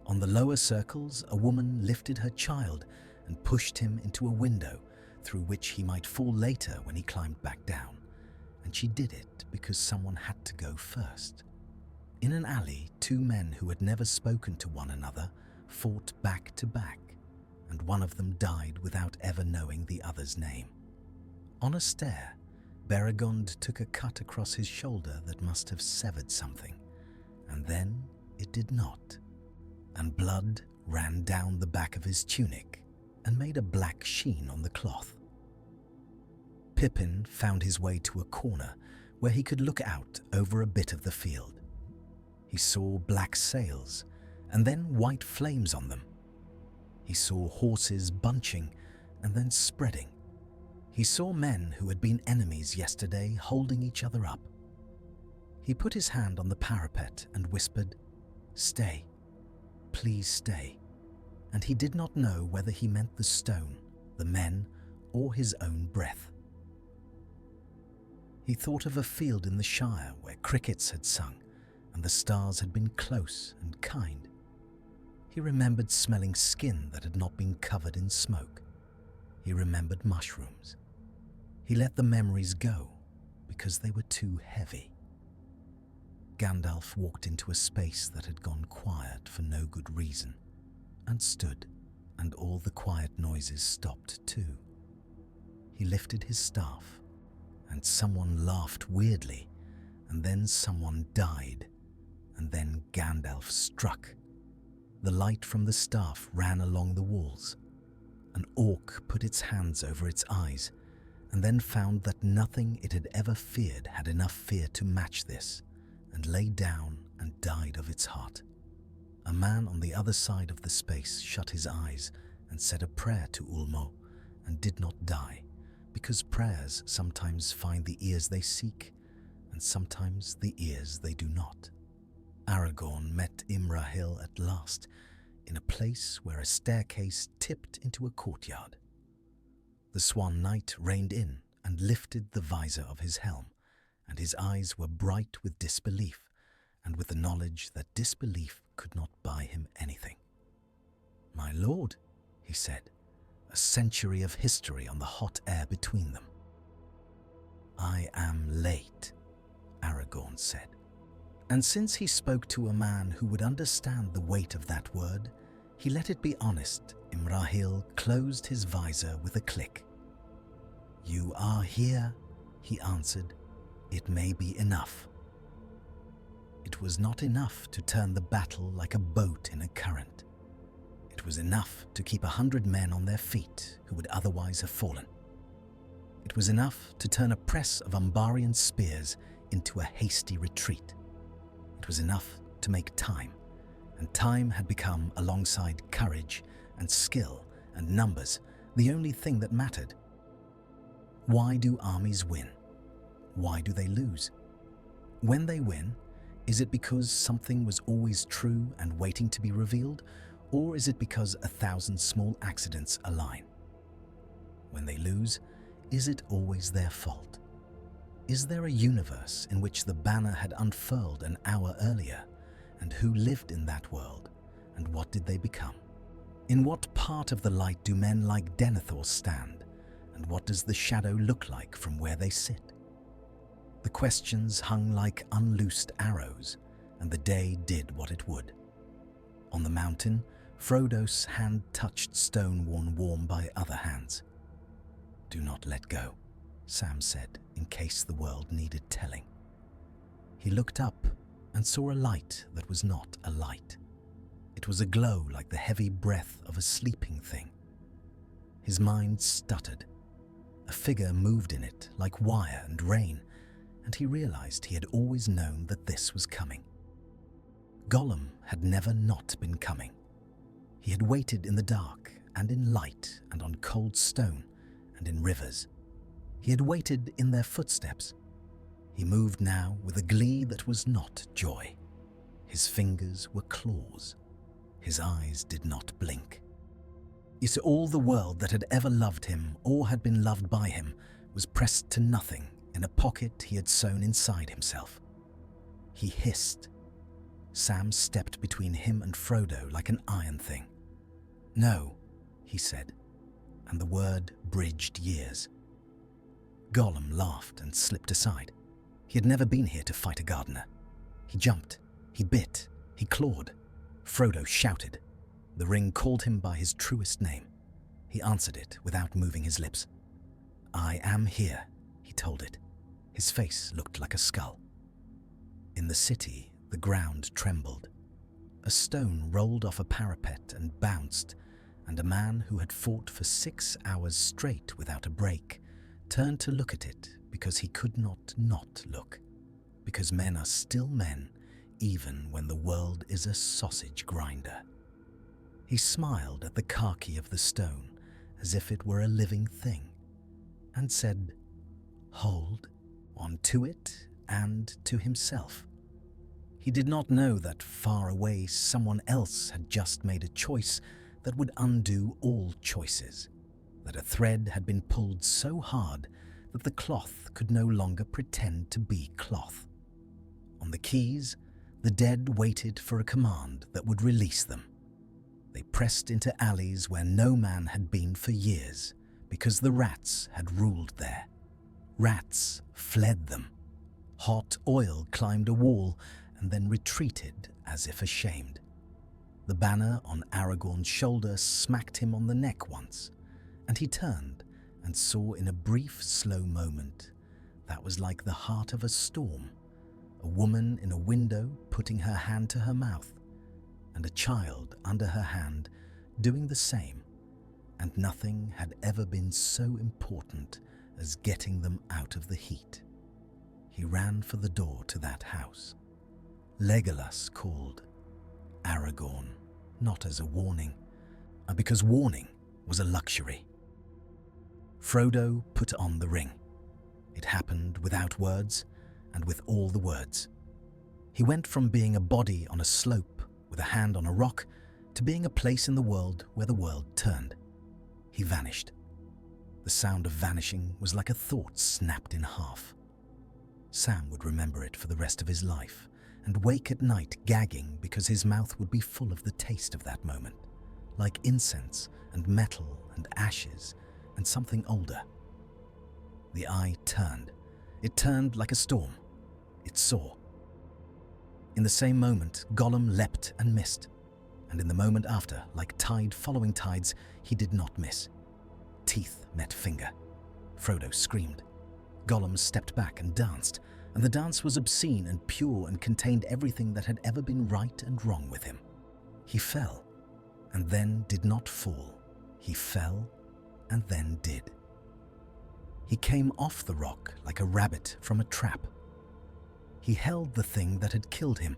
On the lower circles, a woman lifted her child and pushed him into a window through which he might fall later when he climbed back down. And she did it because someone had to go first. In an alley, two men who had never spoken to one another fought back to back, and one of them died without ever knowing the other's name. On a stair, Beregond took a cut across his shoulder that must have severed something, and then it did not, and blood ran down the back of his tunic and made a black sheen on the cloth. Pippin found his way to a corner where he could look out over a bit of the field. He saw black sails and then white flames on them. He saw horses bunching and then spreading. He saw men who had been enemies yesterday holding each other up. He put his hand on the parapet and whispered, "Stay, please stay." And he did not know whether he meant the stone, the men, or his own breath. He thought of a field in the Shire where crickets had sung and the stars had been close and kind. He remembered smelling skin that had not been covered in smoke. He remembered mushrooms. He let the memories go because they were too heavy. Gandalf walked into a space that had gone quiet for no good reason and stood, and all the quiet noises stopped too. He lifted his staff, and someone laughed weirdly, and then someone died, and then Gandalf struck. The light from the staff ran along the walls. An orc put its hands over its eyes, and then found that nothing it had ever feared had enough fear to match this, and lay down and died of its heart. A man on the other side of the space shut his eyes and said a prayer to Ulmo, and did not die, because prayers sometimes find the ears they seek, and sometimes the ears they do not. Aragorn met Imrahil at last, in a place where a staircase tipped into a courtyard. The Swan Knight reined in and lifted the visor of his helm, and his eyes were bright with disbelief, and with the knowledge that disbelief could not buy him anything. "My lord," he said, a century of history on the hot air between them. "I am late," Aragorn said. And since he spoke to a man who would understand the weight of that word, he let it be honest. Imrahil closed his visor with a click. "You are here," he answered. "It may be enough." It was not enough to turn the battle like a boat in a current. It was enough to keep 100 men on their feet who would otherwise have fallen. It was enough to turn a press of Umbarian spears into a hasty retreat. It was enough to make time, and time had become, alongside courage and skill and numbers, the only thing that mattered. Why do armies win? Why do they lose? When they win, is it because something was always true and waiting to be revealed, or is it because 1,000 small accidents align? When they lose, is it always their fault? Is there a universe in which the banner had unfurled an hour earlier, and who lived in that world, and what did they become? In what part of the light do men like Denethor stand, and what does the shadow look like from where they sit? The questions hung like unloosed arrows, and the day did what it would. On the mountain, Frodo's hand touched stone worn warm by other hands. "Do not let go," Sam said, in case the world needed telling. He looked up and saw a light that was not a light. It was a glow like the heavy breath of a sleeping thing. His mind stuttered. A figure moved in it like wire and rain, and he realized he had always known that this was coming. Gollum had never not been coming. He had waited in the dark and in light and on cold stone and in rivers. He had waited in their footsteps. He moved now with a glee that was not joy. His fingers were claws. His eyes did not blink. You see, all the world that had ever loved him or had been loved by him was pressed to nothing in a pocket he had sewn inside himself. He hissed. Sam stepped between him and Frodo like an iron thing. "No," he said, and the word bridged years. Gollum laughed and slipped aside. He had never been here to fight a gardener. He jumped, he bit, he clawed. Frodo shouted. The ring called him by his truest name. He answered it without moving his lips. "I am here," he told it. His face looked like a skull. In the city, the ground trembled. A stone rolled off a parapet and bounced, and a man who had fought for 6 hours straight without a break turned to look at it because he could not look. Because men are still men, even when the world is a sausage grinder. He smiled at the khaki of the stone as if it were a living thing, and said, "Hold on to it and to himself." He did not know that far away someone else had just made a choice that would undo all choices, that a thread had been pulled so hard that the cloth could no longer pretend to be cloth. On the quays, the dead waited for a command that would release them. They pressed into alleys where no man had been for years because the rats had ruled there. Rats fled them. Hot oil climbed a wall and then retreated as if ashamed. The banner on Aragorn's shoulder smacked him on the neck once, and he turned and saw in a brief, slow moment that was like the heart of a storm, a woman in a window putting her hand to her mouth, and a child under her hand doing the same, and nothing had ever been so important as getting them out of the heat. He ran for the door to that house. Legolas called. Aragorn, not as a warning, because warning was a luxury. Frodo put on the ring. It happened without words and with all the words. He went from being a body on a slope with a hand on a rock to being a place in the world where the world turned. He vanished. The sound of vanishing was like a thought snapped in half. Sam would remember it for the rest of his life and wake at night gagging because his mouth would be full of the taste of that moment, like incense and metal and ashes and something older. The eye turned. It turned like a storm. It saw. In the same moment, Gollum leapt and missed, and in the moment after, like tide following tides, he did not miss. Teeth met finger. Frodo screamed. Gollum stepped back and danced, and the dance was obscene and pure and contained everything that had ever been right and wrong with him. He fell, and then did not fall. He fell, and then did. He came off the rock like a rabbit from a trap. He held the thing that had killed him,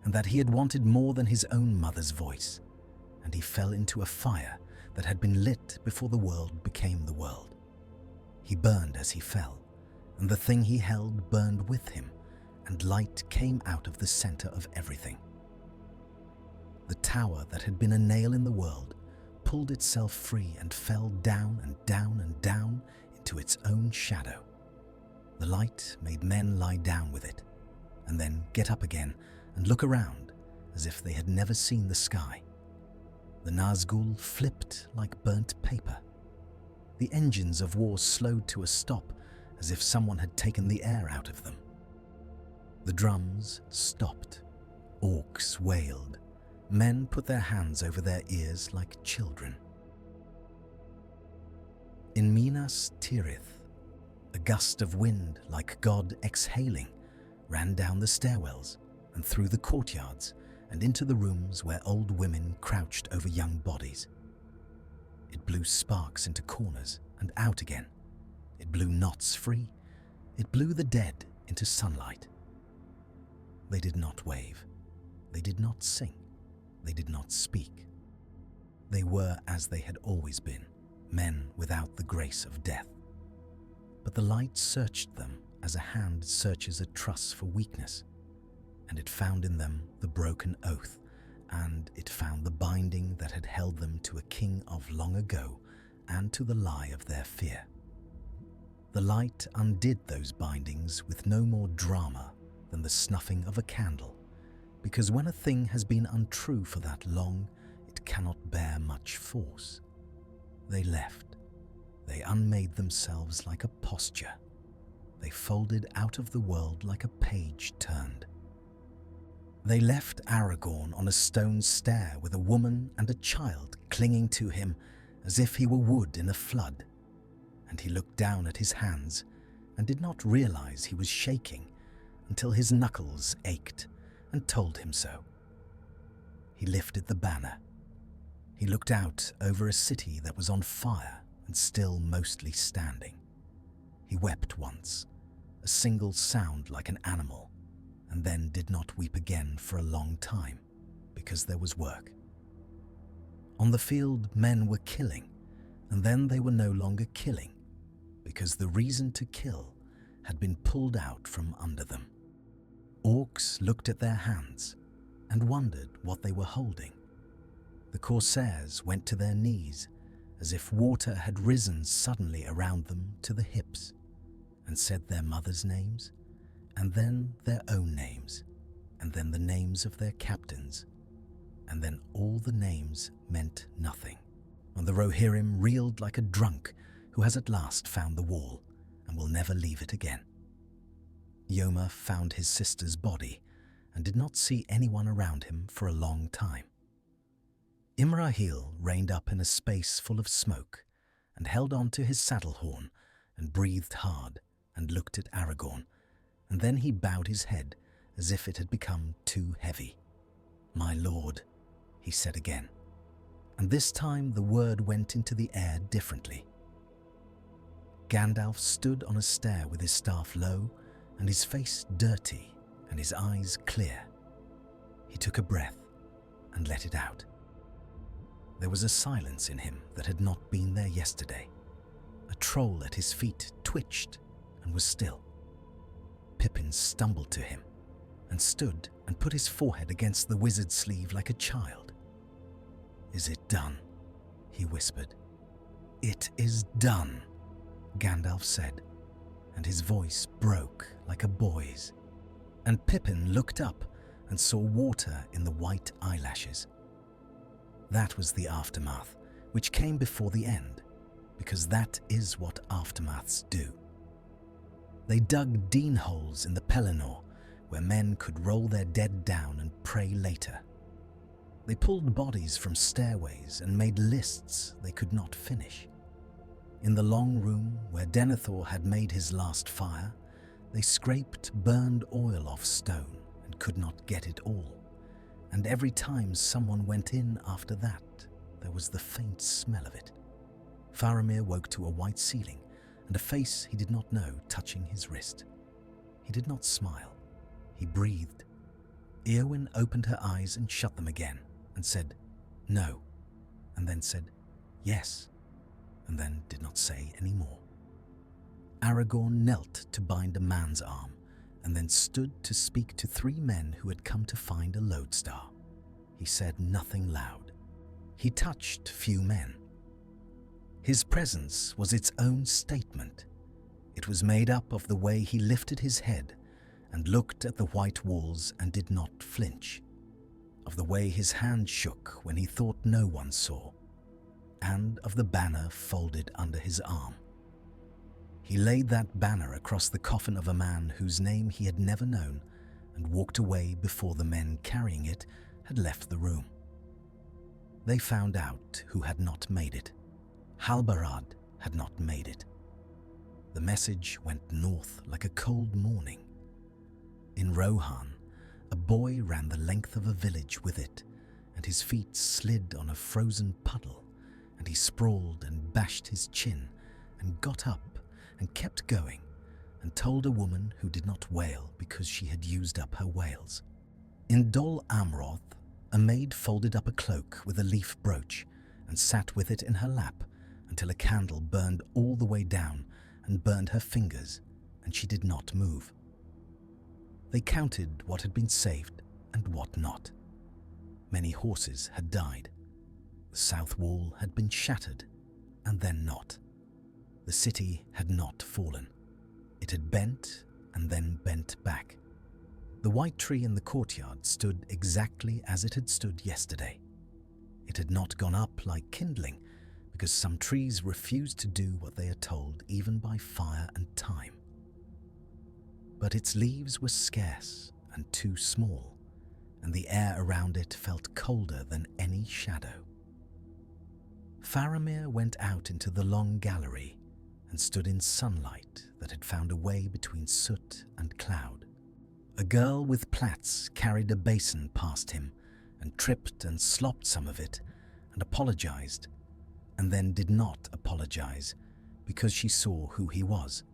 and that he had wanted more than his own mother's voice, and he fell into a fire that had been lit before the world became the world. He burned as he fell, and the thing he held burned with him, and light came out of the center of everything. The tower that had been a nail in the world pulled itself free and fell down and down and down into its own shadow. The light made men lie down with it, and then get up again and look around as if they had never seen the sky. The Nazgul flipped like burnt paper. The engines of war slowed to a stop as if someone had taken the air out of them. The drums stopped. Orcs wailed. Men put their hands over their ears like children. In Minas Tirith, a gust of wind like God exhaling ran down the stairwells and through the courtyards and into the rooms where old women crouched over young bodies. It blew sparks into corners and out again. It blew knots free. It blew the dead into sunlight. They did not wave. They did not sing. They did not speak. They were as they had always been, men without the grace of death. But the light searched them as a hand searches a truss for weakness, and it found in them the broken oath, and it found the binding that had held them to a king of long ago and to the lie of their fear. The light undid those bindings with no more drama than the snuffing of a candle, because when a thing has been untrue for that long, it cannot bear much force. They left. They unmade themselves like a posture. They folded out of the world like a page turned. They left Aragorn on a stone stair with a woman and a child clinging to him as if he were wood in a flood, and he looked down at his hands and did not realize he was shaking until his knuckles ached and told him so. He lifted the banner. He looked out over a city that was on fire and still mostly standing. He wept once, a single sound like an animal, and then did not weep again for a long time, because there was work. On the field men were killing, and then they were no longer killing, because the reason to kill had been pulled out from under them. Orcs looked at their hands and wondered what they were holding. The corsairs went to their knees as if water had risen suddenly around them to the hips, and said their mothers' names, and then their own names, and then the names of their captains, and then all the names meant nothing, and the Rohirrim reeled like a drunk who has at last found the wall and will never leave it again. Yoma found his sister's body and did not see anyone around him for a long time. Imrahil reined up in a space full of smoke and held on to his saddle horn and breathed hard and looked at Aragorn, and then he bowed his head as if it had become too heavy. "My lord," he said again, and this time the word went into the air differently. Gandalf stood on a stair with his staff low and his face dirty and his eyes clear. He took a breath and let it out. There was a silence in him that had not been there yesterday. A troll at his feet twitched and was still. Pippin stumbled to him and stood and put his forehead against the wizard's sleeve like a child. "Is it done?" he whispered. "It is done," Gandalf said, and his voice broke like a boy's. And Pippin looked up and saw water in the white eyelashes. That was the aftermath, which came before the end, because that is what aftermaths do. They dug dean holes in the Pelennor, where men could roll their dead down and pray later. They pulled bodies from stairways and made lists they could not finish. In the long room where Denethor had made his last fire, they scraped burned oil off stone and could not get it all. And every time someone went in after that, there was the faint smell of it. Faramir woke to a white ceiling and a face he did not know touching his wrist. He did not smile. He breathed. Eowyn opened her eyes and shut them again, and said, "No," and then said, "Yes," and then did not say any more. Aragorn knelt to bind a man's arm, and then stood to speak to 3 men who had come to find a lodestar. He said nothing loud. He touched few men. His presence was its own statement. It was made up of the way he lifted his head and looked at the white walls and did not flinch, of the way his hand shook when he thought no one saw, and of the banner folded under his arm. He laid that banner across the coffin of a man whose name he had never known and walked away before the men carrying it had left the room. They found out who had not made it. Halbarad had not made it. The message went north like a cold morning. In Rohan, a boy ran the length of a village with it, and his feet slid on a frozen puddle, and he sprawled and bashed his chin and got up and kept going and told a woman who did not wail because she had used up her wails. In Dol Amroth, a maid folded up a cloak with a leaf brooch and sat with it in her lap until a candle burned all the way down and burned her fingers, and she did not move. They counted what had been saved and what not. Many horses had died. The south wall had been shattered, and then not. The city had not fallen. It had bent and then bent back. The white tree in the courtyard stood exactly as it had stood yesterday. It had not gone up like kindling, because some trees refused to do what they are told even by fire and time. But its leaves were scarce and too small, and the air around it felt colder than any shadow. Faramir went out into the long gallery and stood in sunlight that had found a way between soot and cloud. A girl with plaits carried a basin past him and tripped and slopped some of it and apologized, and then did not apologize because she saw who he was.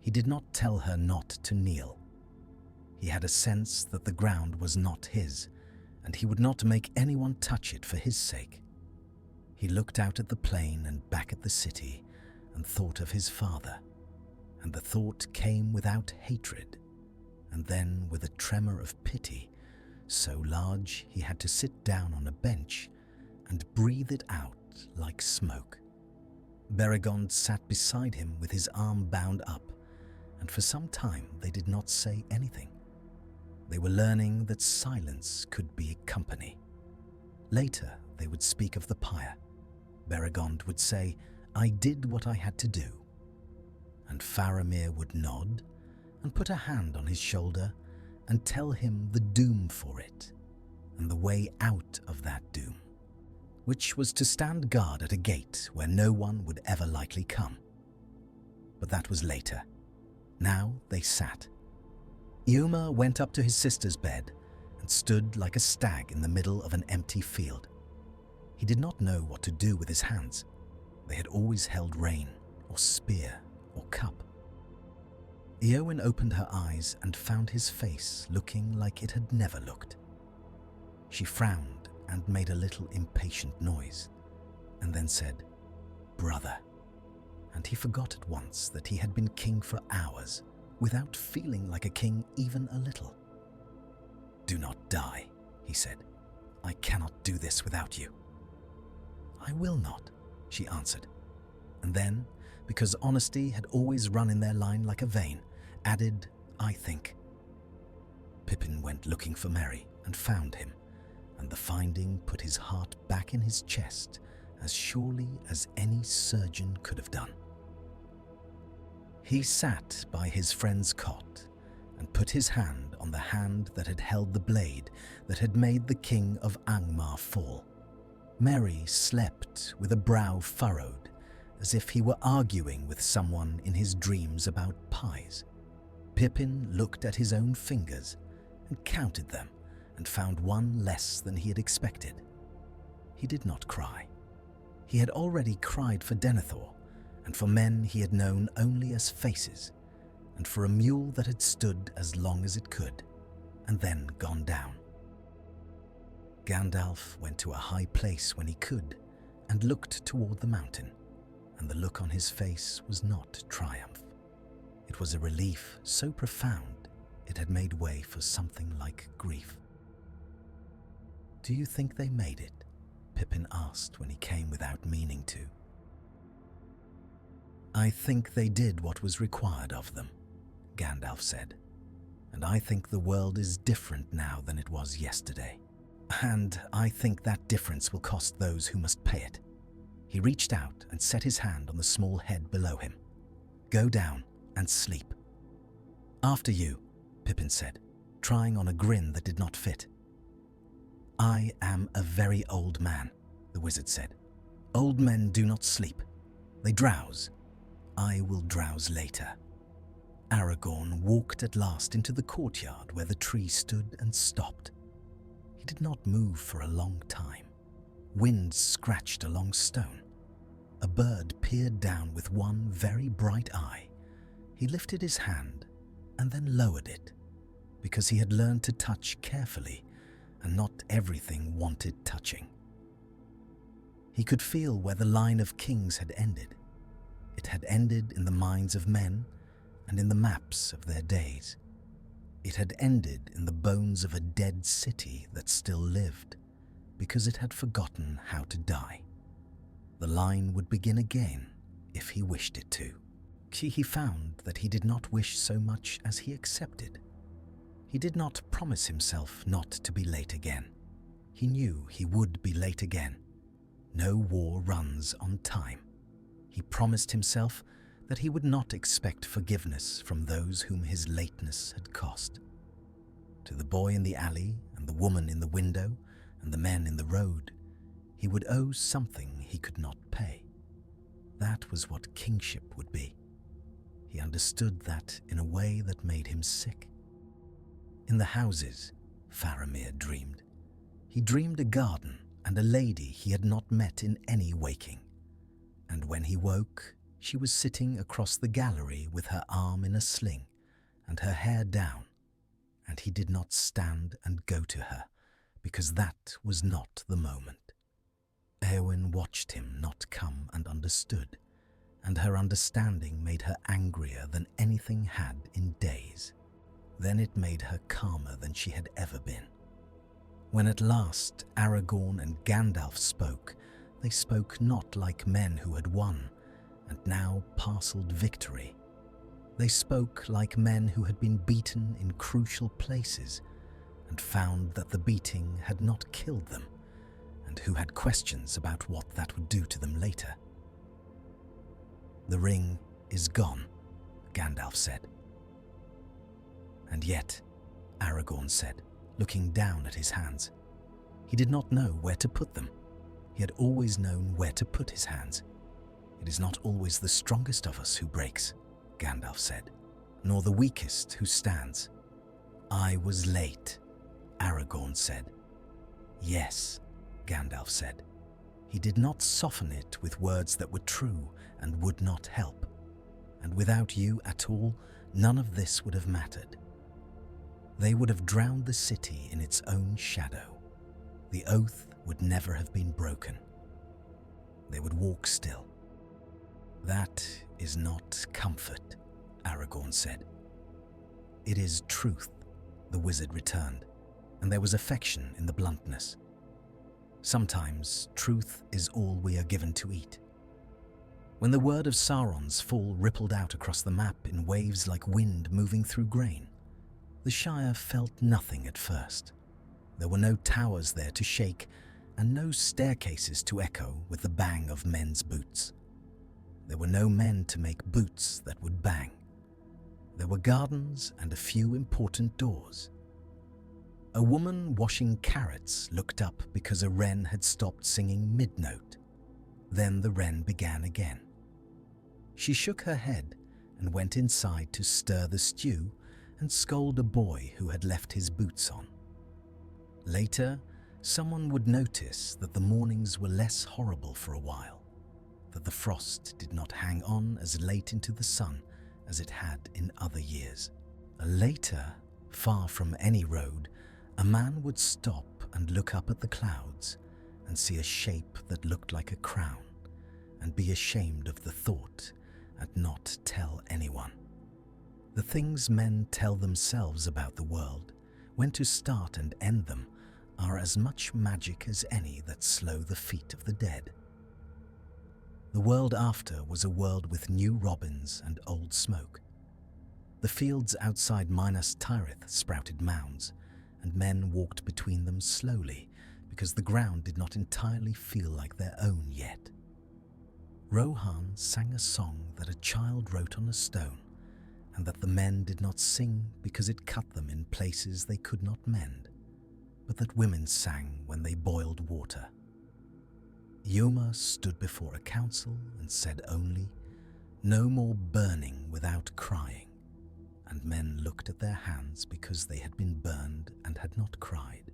He did not tell her not to kneel. He had a sense that the ground was not his, and he would not make anyone touch it for his sake. He looked out at the plain and back at the city and thought of his father, and the thought came without hatred, and then with a tremor of pity, so large he had to sit down on a bench and breathe it out like smoke. Beregond sat beside him with his arm bound up, and for some time they did not say anything. They were learning that silence could be company. Later they would speak of the pyre. Beregond would say, "I did what I had to do." And Faramir would nod and put a hand on his shoulder and tell him the doom for it, and the way out of that doom, which was to stand guard at a gate where no one would ever likely come. But that was later. Now they sat. Eomer went up to his sister's bed and stood like a stag in the middle of an empty field. He did not know what to do with his hands. They had always held rein, or spear, or cup. Eowyn opened her eyes and found his face looking like it had never looked. She frowned and made a little impatient noise, and then said, "Brother," and he forgot at once that he had been king for hours, without feeling like a king even a little. "Do not die," he said. "I cannot do this without you." "I will not," she answered, and then, because honesty had always run in their line like a vein, added, "I think." Pippin went looking for Merry and found him, and the finding put his heart back in his chest as surely as any surgeon could have done. He sat by his friend's cot and put his hand on the hand that had held the blade that had made the king of Angmar fall. Merry slept with a brow furrowed, as if he were arguing with someone in his dreams about pies. Pippin looked at his own fingers and counted them and found one less than he had expected. He did not cry. He had already cried for Denethor, and for men he had known only as faces, and for a mule that had stood as long as it could. and then gone down. Gandalf went to a high place when he could and looked toward the mountain, and the look on his face was not triumph. It was a relief so profound it had made way for something like grief. "Do you think they made it?" Pippin asked when he came without meaning to. "I think they did what was required of them," Gandalf said. "And I think the world is different now than it was yesterday. And I think that difference will cost those who must pay it." He reached out and set his hand on the small head below him. "Go down and sleep." "After you," Pippin said, trying on a grin that did not fit. "I am a very old man," the wizard said. "Old men do not sleep. They drowse. I will drowse later." Aragorn walked at last into the courtyard where the tree stood and stopped. He did not move for a long time. Wind scratched along stone. A bird peered down with one very bright eye. He lifted his hand and then lowered it, because he had learned to touch carefully, and not everything wanted touching. He could feel where the line of kings had ended. It had ended in the minds of men and in the maps of their days. It had ended in the bones of a dead city that still lived, because it had forgotten how to die. The line would begin again if he wished it to. He found that he did not wish so much as he accepted. He did not promise himself not to be late again. He knew he would be late again. No war runs on time. He promised himself that he would not expect forgiveness from those whom his lateness had cost. To the boy in the alley and the woman in the window and the men in the road, he would owe something he could not pay. That was what kingship would be. He understood that in a way that made him sick. In the houses, Faramir dreamed. He dreamed a garden and a lady he had not met in any waking. And when he woke, she was sitting across the gallery with her arm in a sling and her hair down, and he did not stand and go to her, because that was not the moment. Éowyn watched him not come and understood, and her understanding made her angrier than anything had in days. Then it made her calmer than she had ever been. When at last Aragorn and Gandalf spoke, they spoke not like men who had won and now parcelled victory. They spoke like men who had been beaten in crucial places and found that the beating had not killed them, and who had questions about what that would do to them later. "The ring is gone," Gandalf said. "And yet," Aragorn said, looking down at his hands, he did not know where to put them. He had always known where to put his hands. "It is not always the strongest of us who breaks," Gandalf said, "nor the weakest who stands." "I was late," Aragorn said. "Yes," Gandalf said. He did not soften it with words that were true and would not help. "And without you at all, none of this would have mattered. They would have drowned the city in its own shadow. The oath would never have been broken. They would walk still." "That is not comfort," Aragorn said. "It is truth," the wizard returned, and there was affection in the bluntness. "Sometimes truth is all we are given to eat." When the word of Sauron's fall rippled out across the map in waves like wind moving through grain, the Shire felt nothing at first. There were no towers there to shake, and no staircases to echo with the bang of men's boots. There were no men to make boots that would bang. There were gardens and a few important doors. A woman washing carrots looked up because a wren had stopped singing mid-note. Then the wren began again. She shook her head and went inside to stir the stew and scold a boy who had left his boots on. Later, someone would notice that the mornings were less horrible for a while, that the frost did not hang on as late into the sun as it had in other years. Later, Far from any road, a man would stop and look up at the clouds and see a shape that looked like a crown and be ashamed of the thought and not tell anyone. The things men tell themselves about the world, when to start and end them, are as much magic as any that slow the feet of the dead. The world after was a world with new robins and old smoke. The fields outside Minas Tirith sprouted mounds, and men walked between them slowly because the ground did not entirely feel like their own yet. Rohan sang a song that a child wrote on a stone, and that the men did not sing because it cut them in places they could not mend, but that women sang when they boiled water. Yoma stood before a council and said only, "No more burning without crying," and men looked at their hands because they had been burned and had not cried.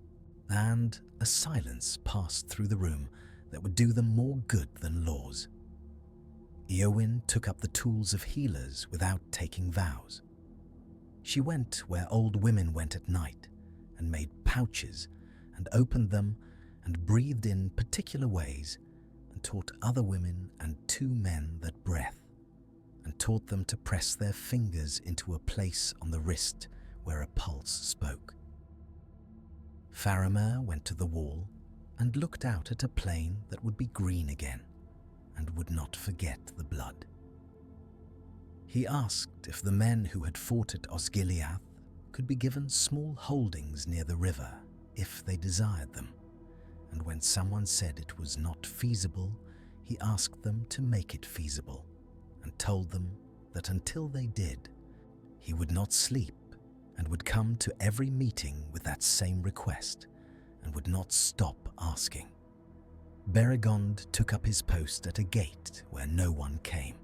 And a silence passed through the room that would do them more good than laws. Eowyn took up the tools of healers without taking vows. She went where old women went at night and made pouches and opened them and breathed in particular ways and taught other women and 2 men that breath, and taught them to press their fingers into a place on the wrist where a pulse spoke. Faramir went to the wall and looked out at a plain that would be green again and would not forget the blood. He asked if the men who had fought at Osgiliath could be given small holdings near the river if they desired them, and when someone said it was not feasible, he asked them to make it feasible, and told them that until they did, he would not sleep and would come to every meeting with that same request and would not stop asking. Beregond took up his post at a gate where no one came.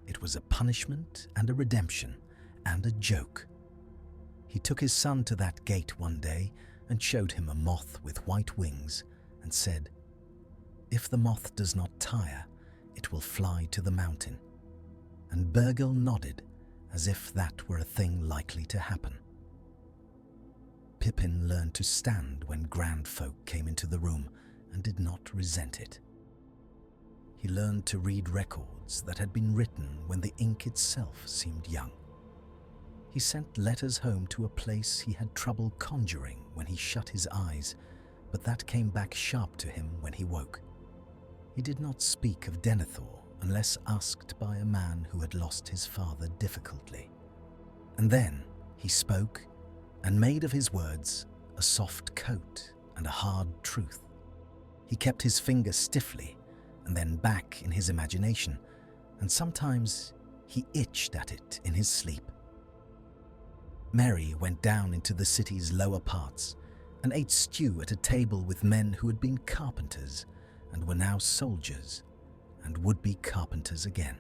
It was a punishment and a redemption and a joke. He took his son to that gate one day and showed him a moth with white wings and said, "If the moth does not tire, it will fly to the mountain." And Bergil nodded as if that were a thing likely to happen. Pippin learned to stand when grand folk came into the room and did not resent it. He learned to read records that had been written when the ink itself seemed young. He sent letters home to a place he had trouble conjuring when he shut his eyes, but that came back sharp to him when he woke. He did not speak of Denethor unless asked by a man who had lost his father difficultly. And then he spoke and made of his words a soft coat and a hard truth. He kept his finger stiffly and then back in his imagination, and sometimes he itched at it in his sleep. Merry went down into the city's lower parts and ate stew at a table with men who had been carpenters and were now soldiers and would be carpenters again.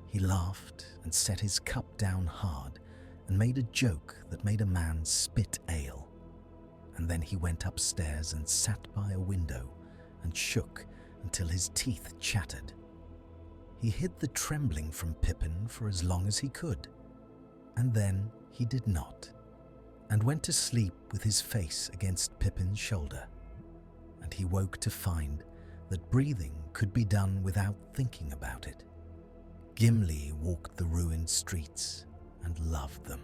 He laughed and set his cup down hard and made a joke that made a man spit ale. And then he went upstairs and sat by a window and shook until his teeth chattered. He hid the trembling from Pippin for as long as he could, and then he did not, and went to sleep with his face against Pippin's shoulder. And he woke to find that breathing could be done without thinking about it. Gimli walked the ruined streets and loved them.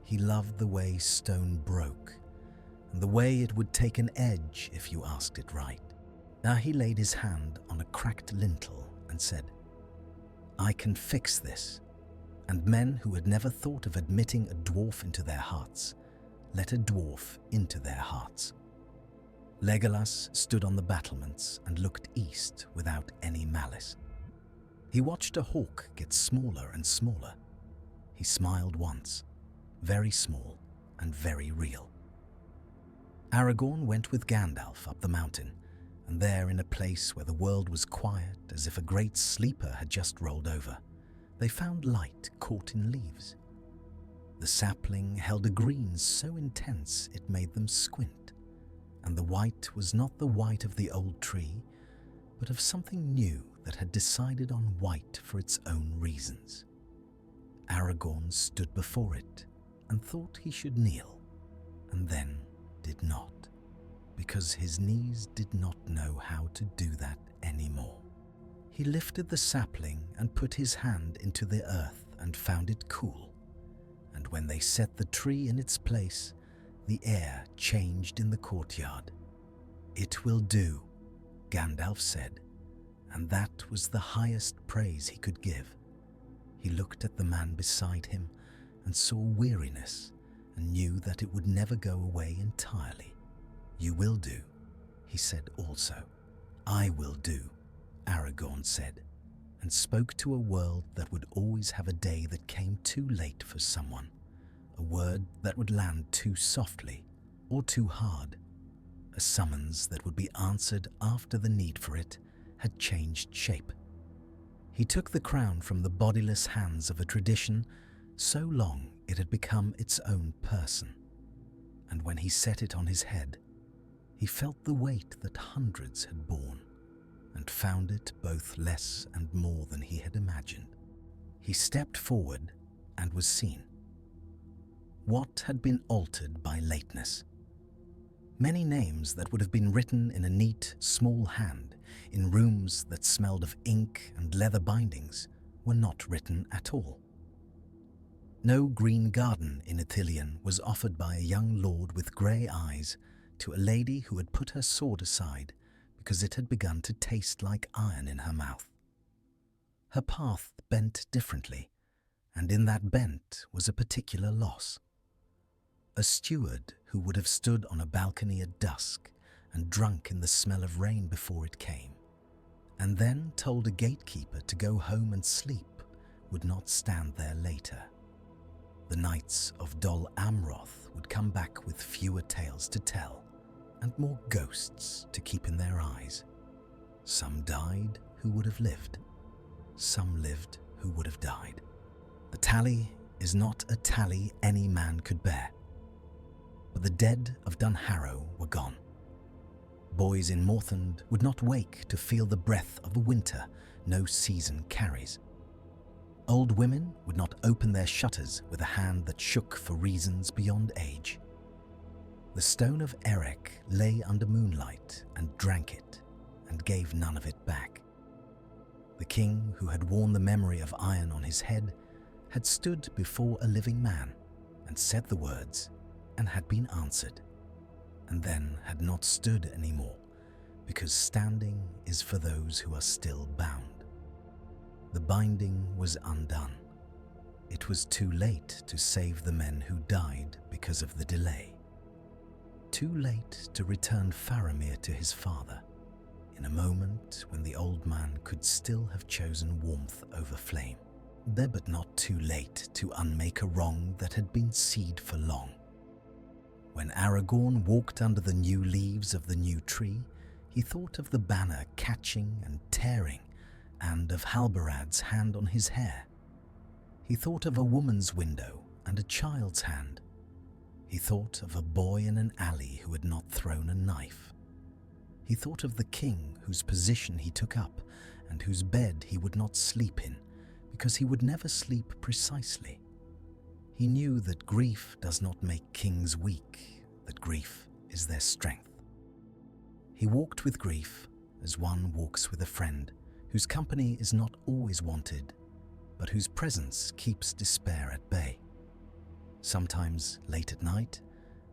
He loved the way stone broke, and the way it would take an edge if you asked it right. Now he laid his hand on a cracked lintel and said, "I can fix this." And men who had never thought of admitting a dwarf into their hearts let a dwarf into their hearts. Legolas stood on the battlements and looked east without any malice. He watched a hawk get smaller and smaller. He smiled once, very small and very real. Aragorn went with Gandalf up the mountain, and there in a place where the world was quiet as if a great sleeper had just rolled over, they found light caught in leaves. The sapling held a green so intense it made them squint, and the white was not the white of the old tree, but of something new that had decided on white for its own reasons. Aragorn stood before it, and thought he should kneel, and then did not, because his knees did not know how to do that anymore. He lifted the sapling and put his hand into the earth and found it cool, and when they set the tree in its place, the air changed in the courtyard. "It will do," Gandalf said, and that was the highest praise he could give. He looked at the man beside him and saw weariness and knew that it would never go away entirely. "You will do," he said also. "I will do," Aragorn said, and spoke to a world that would always have a day that came too late for someone, a word that would land too softly or too hard, a summons that would be answered after the need for it had changed shape. He took the crown from the bodiless hands of a tradition so long it had become its own person, and when he set it on his head, he felt the weight that hundreds had borne, and found it both less and more than he had imagined. He stepped forward and was seen. What had been altered by lateness? Many names that would have been written in a neat, small hand, in rooms that smelled of ink and leather bindings, were not written at all. No green garden in Ithilien was offered by a young lord with grey eyes to a lady who had put her sword aside because it had begun to taste like iron in her mouth. Her path bent differently, and in that bent was a particular loss. A steward who would have stood on a balcony at dusk and drunk in the smell of rain before it came, and then told a gatekeeper to go home and sleep, would not stand there later. The knights of Dol Amroth would come back with fewer tales to tell, and more ghosts to keep in their eyes. Some died who would have lived. Some lived who would have died. The tally is not a tally any man could bear. But the dead of Dunharrow were gone. Boys in Morthond would not wake to feel the breath of the winter no season carries. Old women would not open their shutters with a hand that shook for reasons beyond age. The stone of Erech lay under moonlight and drank it, and gave none of it back. The king who had worn the memory of iron on his head had stood before a living man and said the words, and had been answered, and then had not stood anymore, because standing is for those who are still bound. The binding was undone. It was too late to save the men who died because of the delay. Too late to return Faramir to his father, in a moment when the old man could still have chosen warmth over flame. But not too late to unmake a wrong that had been seed for long. When Aragorn walked under the new leaves of the new tree, he thought of the banner catching and tearing, and of Halbarad's hand on his hair. He thought of a woman's window and a child's hand. He thought of a boy in an alley who had not thrown a knife. He thought of the king whose position he took up and whose bed he would not sleep in, because he would never sleep precisely. He knew that grief does not make kings weak, that grief is their strength. He walked with grief as one walks with a friend whose company is not always wanted, but whose presence keeps despair at bay. Sometimes, late at night,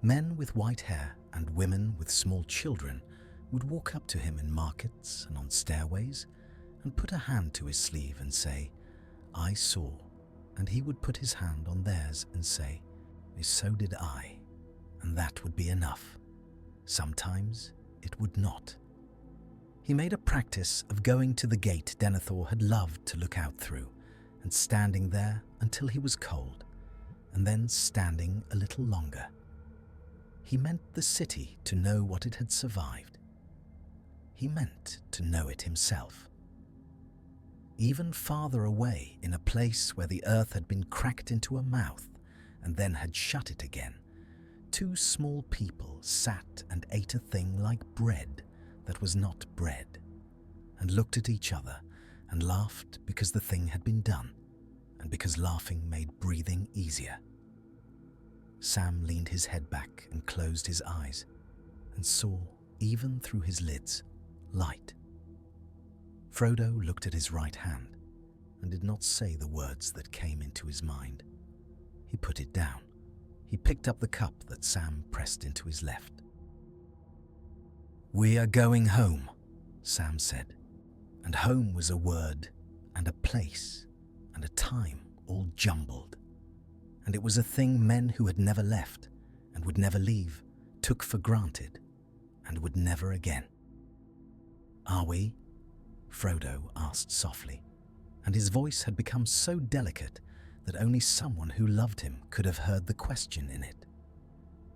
men with white hair and women with small children would walk up to him in markets and on stairways and put a hand to his sleeve and say, "I saw," and he would put his hand on theirs and say, "So did I," and that would be enough. Sometimes it would not. He made a practice of going to the gate Denethor had loved to look out through, and standing there until he was cold, and then standing a little longer. He meant the city to know what it had survived. He meant to know it himself. Even farther away, in a place where the earth had been cracked into a mouth and then had shut it again, two small people sat and ate a thing like bread that was not bread, and looked at each other and laughed because the thing had been done, and because laughing made breathing easier. Sam leaned his head back and closed his eyes, and saw, even through his lids, light. Frodo looked at his right hand and did not say the words that came into his mind. He put it down. He picked up the cup that Sam pressed into his left. "We are going home," Sam said, and home was a word and a place and a time all jumbled. And it was a thing men who had never left and would never leave took for granted and would never again. "Are we?" Frodo asked softly, and his voice had become so delicate that only someone who loved him could have heard the question in it.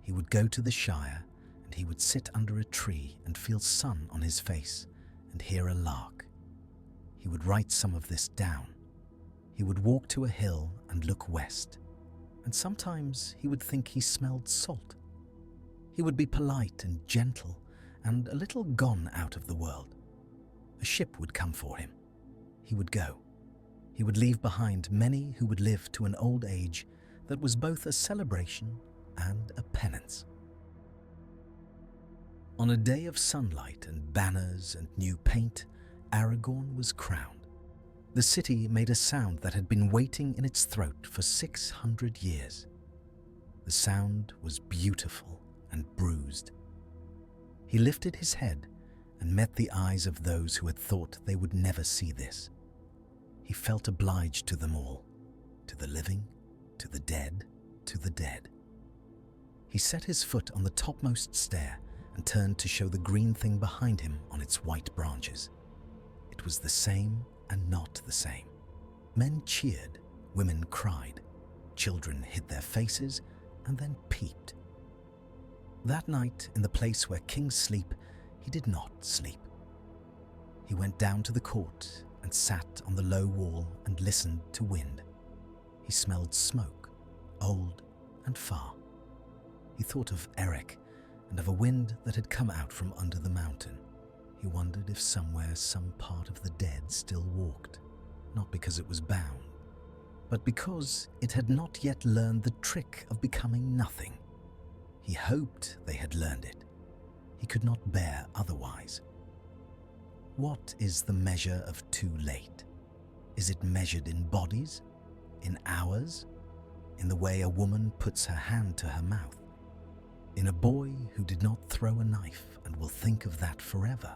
He would go to the Shire, and he would sit under a tree and feel sun on his face and hear a lark. He would write some of this down. He would walk to a hill and look west, and sometimes he would think he smelled salt. He would be polite and gentle and a little gone out of the world. A ship would come for him. He would go. He would leave behind many who would live to an old age that was both a celebration and a penance. On a day of sunlight and banners and new paint, Aragorn was crowned. The city made a sound that had been waiting in its throat for 600 years. The sound was beautiful and bruised. He lifted his head and met the eyes of those who had thought they would never see this. He felt obliged to them all, to the living, to the dead, to the dead. He set his foot on the topmost stair and turned to show the green thing behind him on its white branches. It was the same and not the same. Men cheered, women cried, children hid their faces and then peeped. That night, in the place where kings sleep, he did not sleep. He went down to the court and sat on the low wall and listened to wind. He smelled smoke, old and far. He thought of Eric and of a wind that had come out from under the mountain. He wondered if somewhere some part of the dead still walked, not because it was bound, but because it had not yet learned the trick of becoming nothing. He hoped they had learned it. He could not bear otherwise. What is the measure of too late? Is it measured in bodies? In hours? In the way a woman puts her hand to her mouth? In a boy who did not throw a knife and will think of that forever?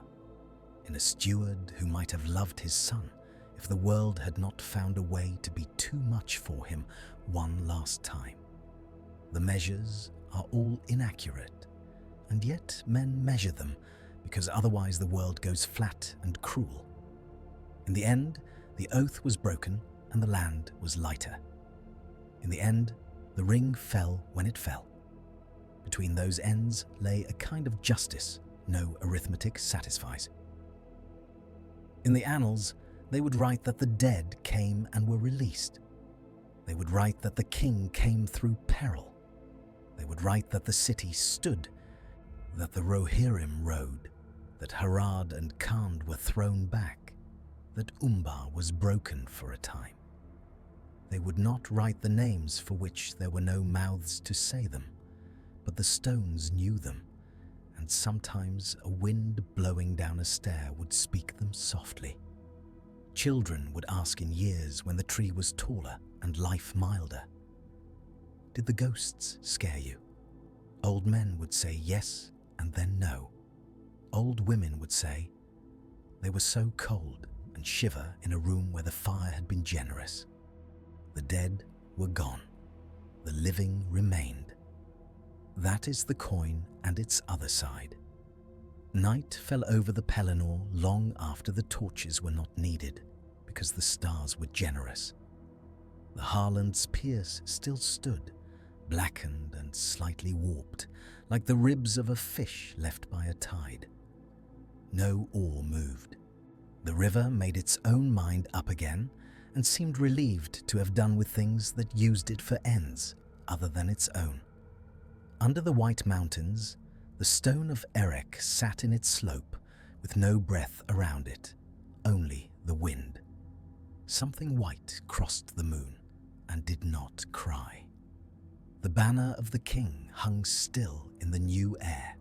In a steward who might have loved his son if the world had not found a way to be too much for him one last time? The measures are all inaccurate, and yet men measure them because otherwise the world goes flat and cruel. In the end, the oath was broken and the land was lighter. In the end, the ring fell when it fell. Between those ends lay a kind of justice no arithmetic satisfies. In the annals, they would write that the dead came and were released. They would write that the king came through peril. They would write that the city stood, that the Rohirrim rode, that Harad and Khand were thrown back, that Umbar was broken for a time. They would not write the names for which there were no mouths to say them, but the stones knew them, and sometimes a wind blowing down a stair would speak them softly. Children would ask in years when the tree was taller and life milder, "Did the ghosts scare you?" Old men would say yes and then no. Old women would say they were so cold and shiver in a room where the fire had been generous. The dead were gone. The living remained. That is the coin and its other side. Night fell over the Pelennor long after the torches were not needed, because the stars were generous. The Harland's Pierce still stood, blackened and slightly warped, like the ribs of a fish left by a tide. No oar moved. The river made its own mind up again and seemed relieved to have done with things that used it for ends other than its own. Under the White Mountains, the stone of Erech sat in its slope with no breath around it, only the wind. Something white crossed the moon and did not cry. The banner of the king hung still in the new air.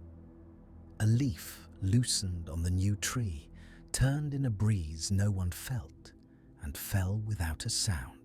A leaf loosened on the new tree, turned in a breeze no one felt, and fell without a sound.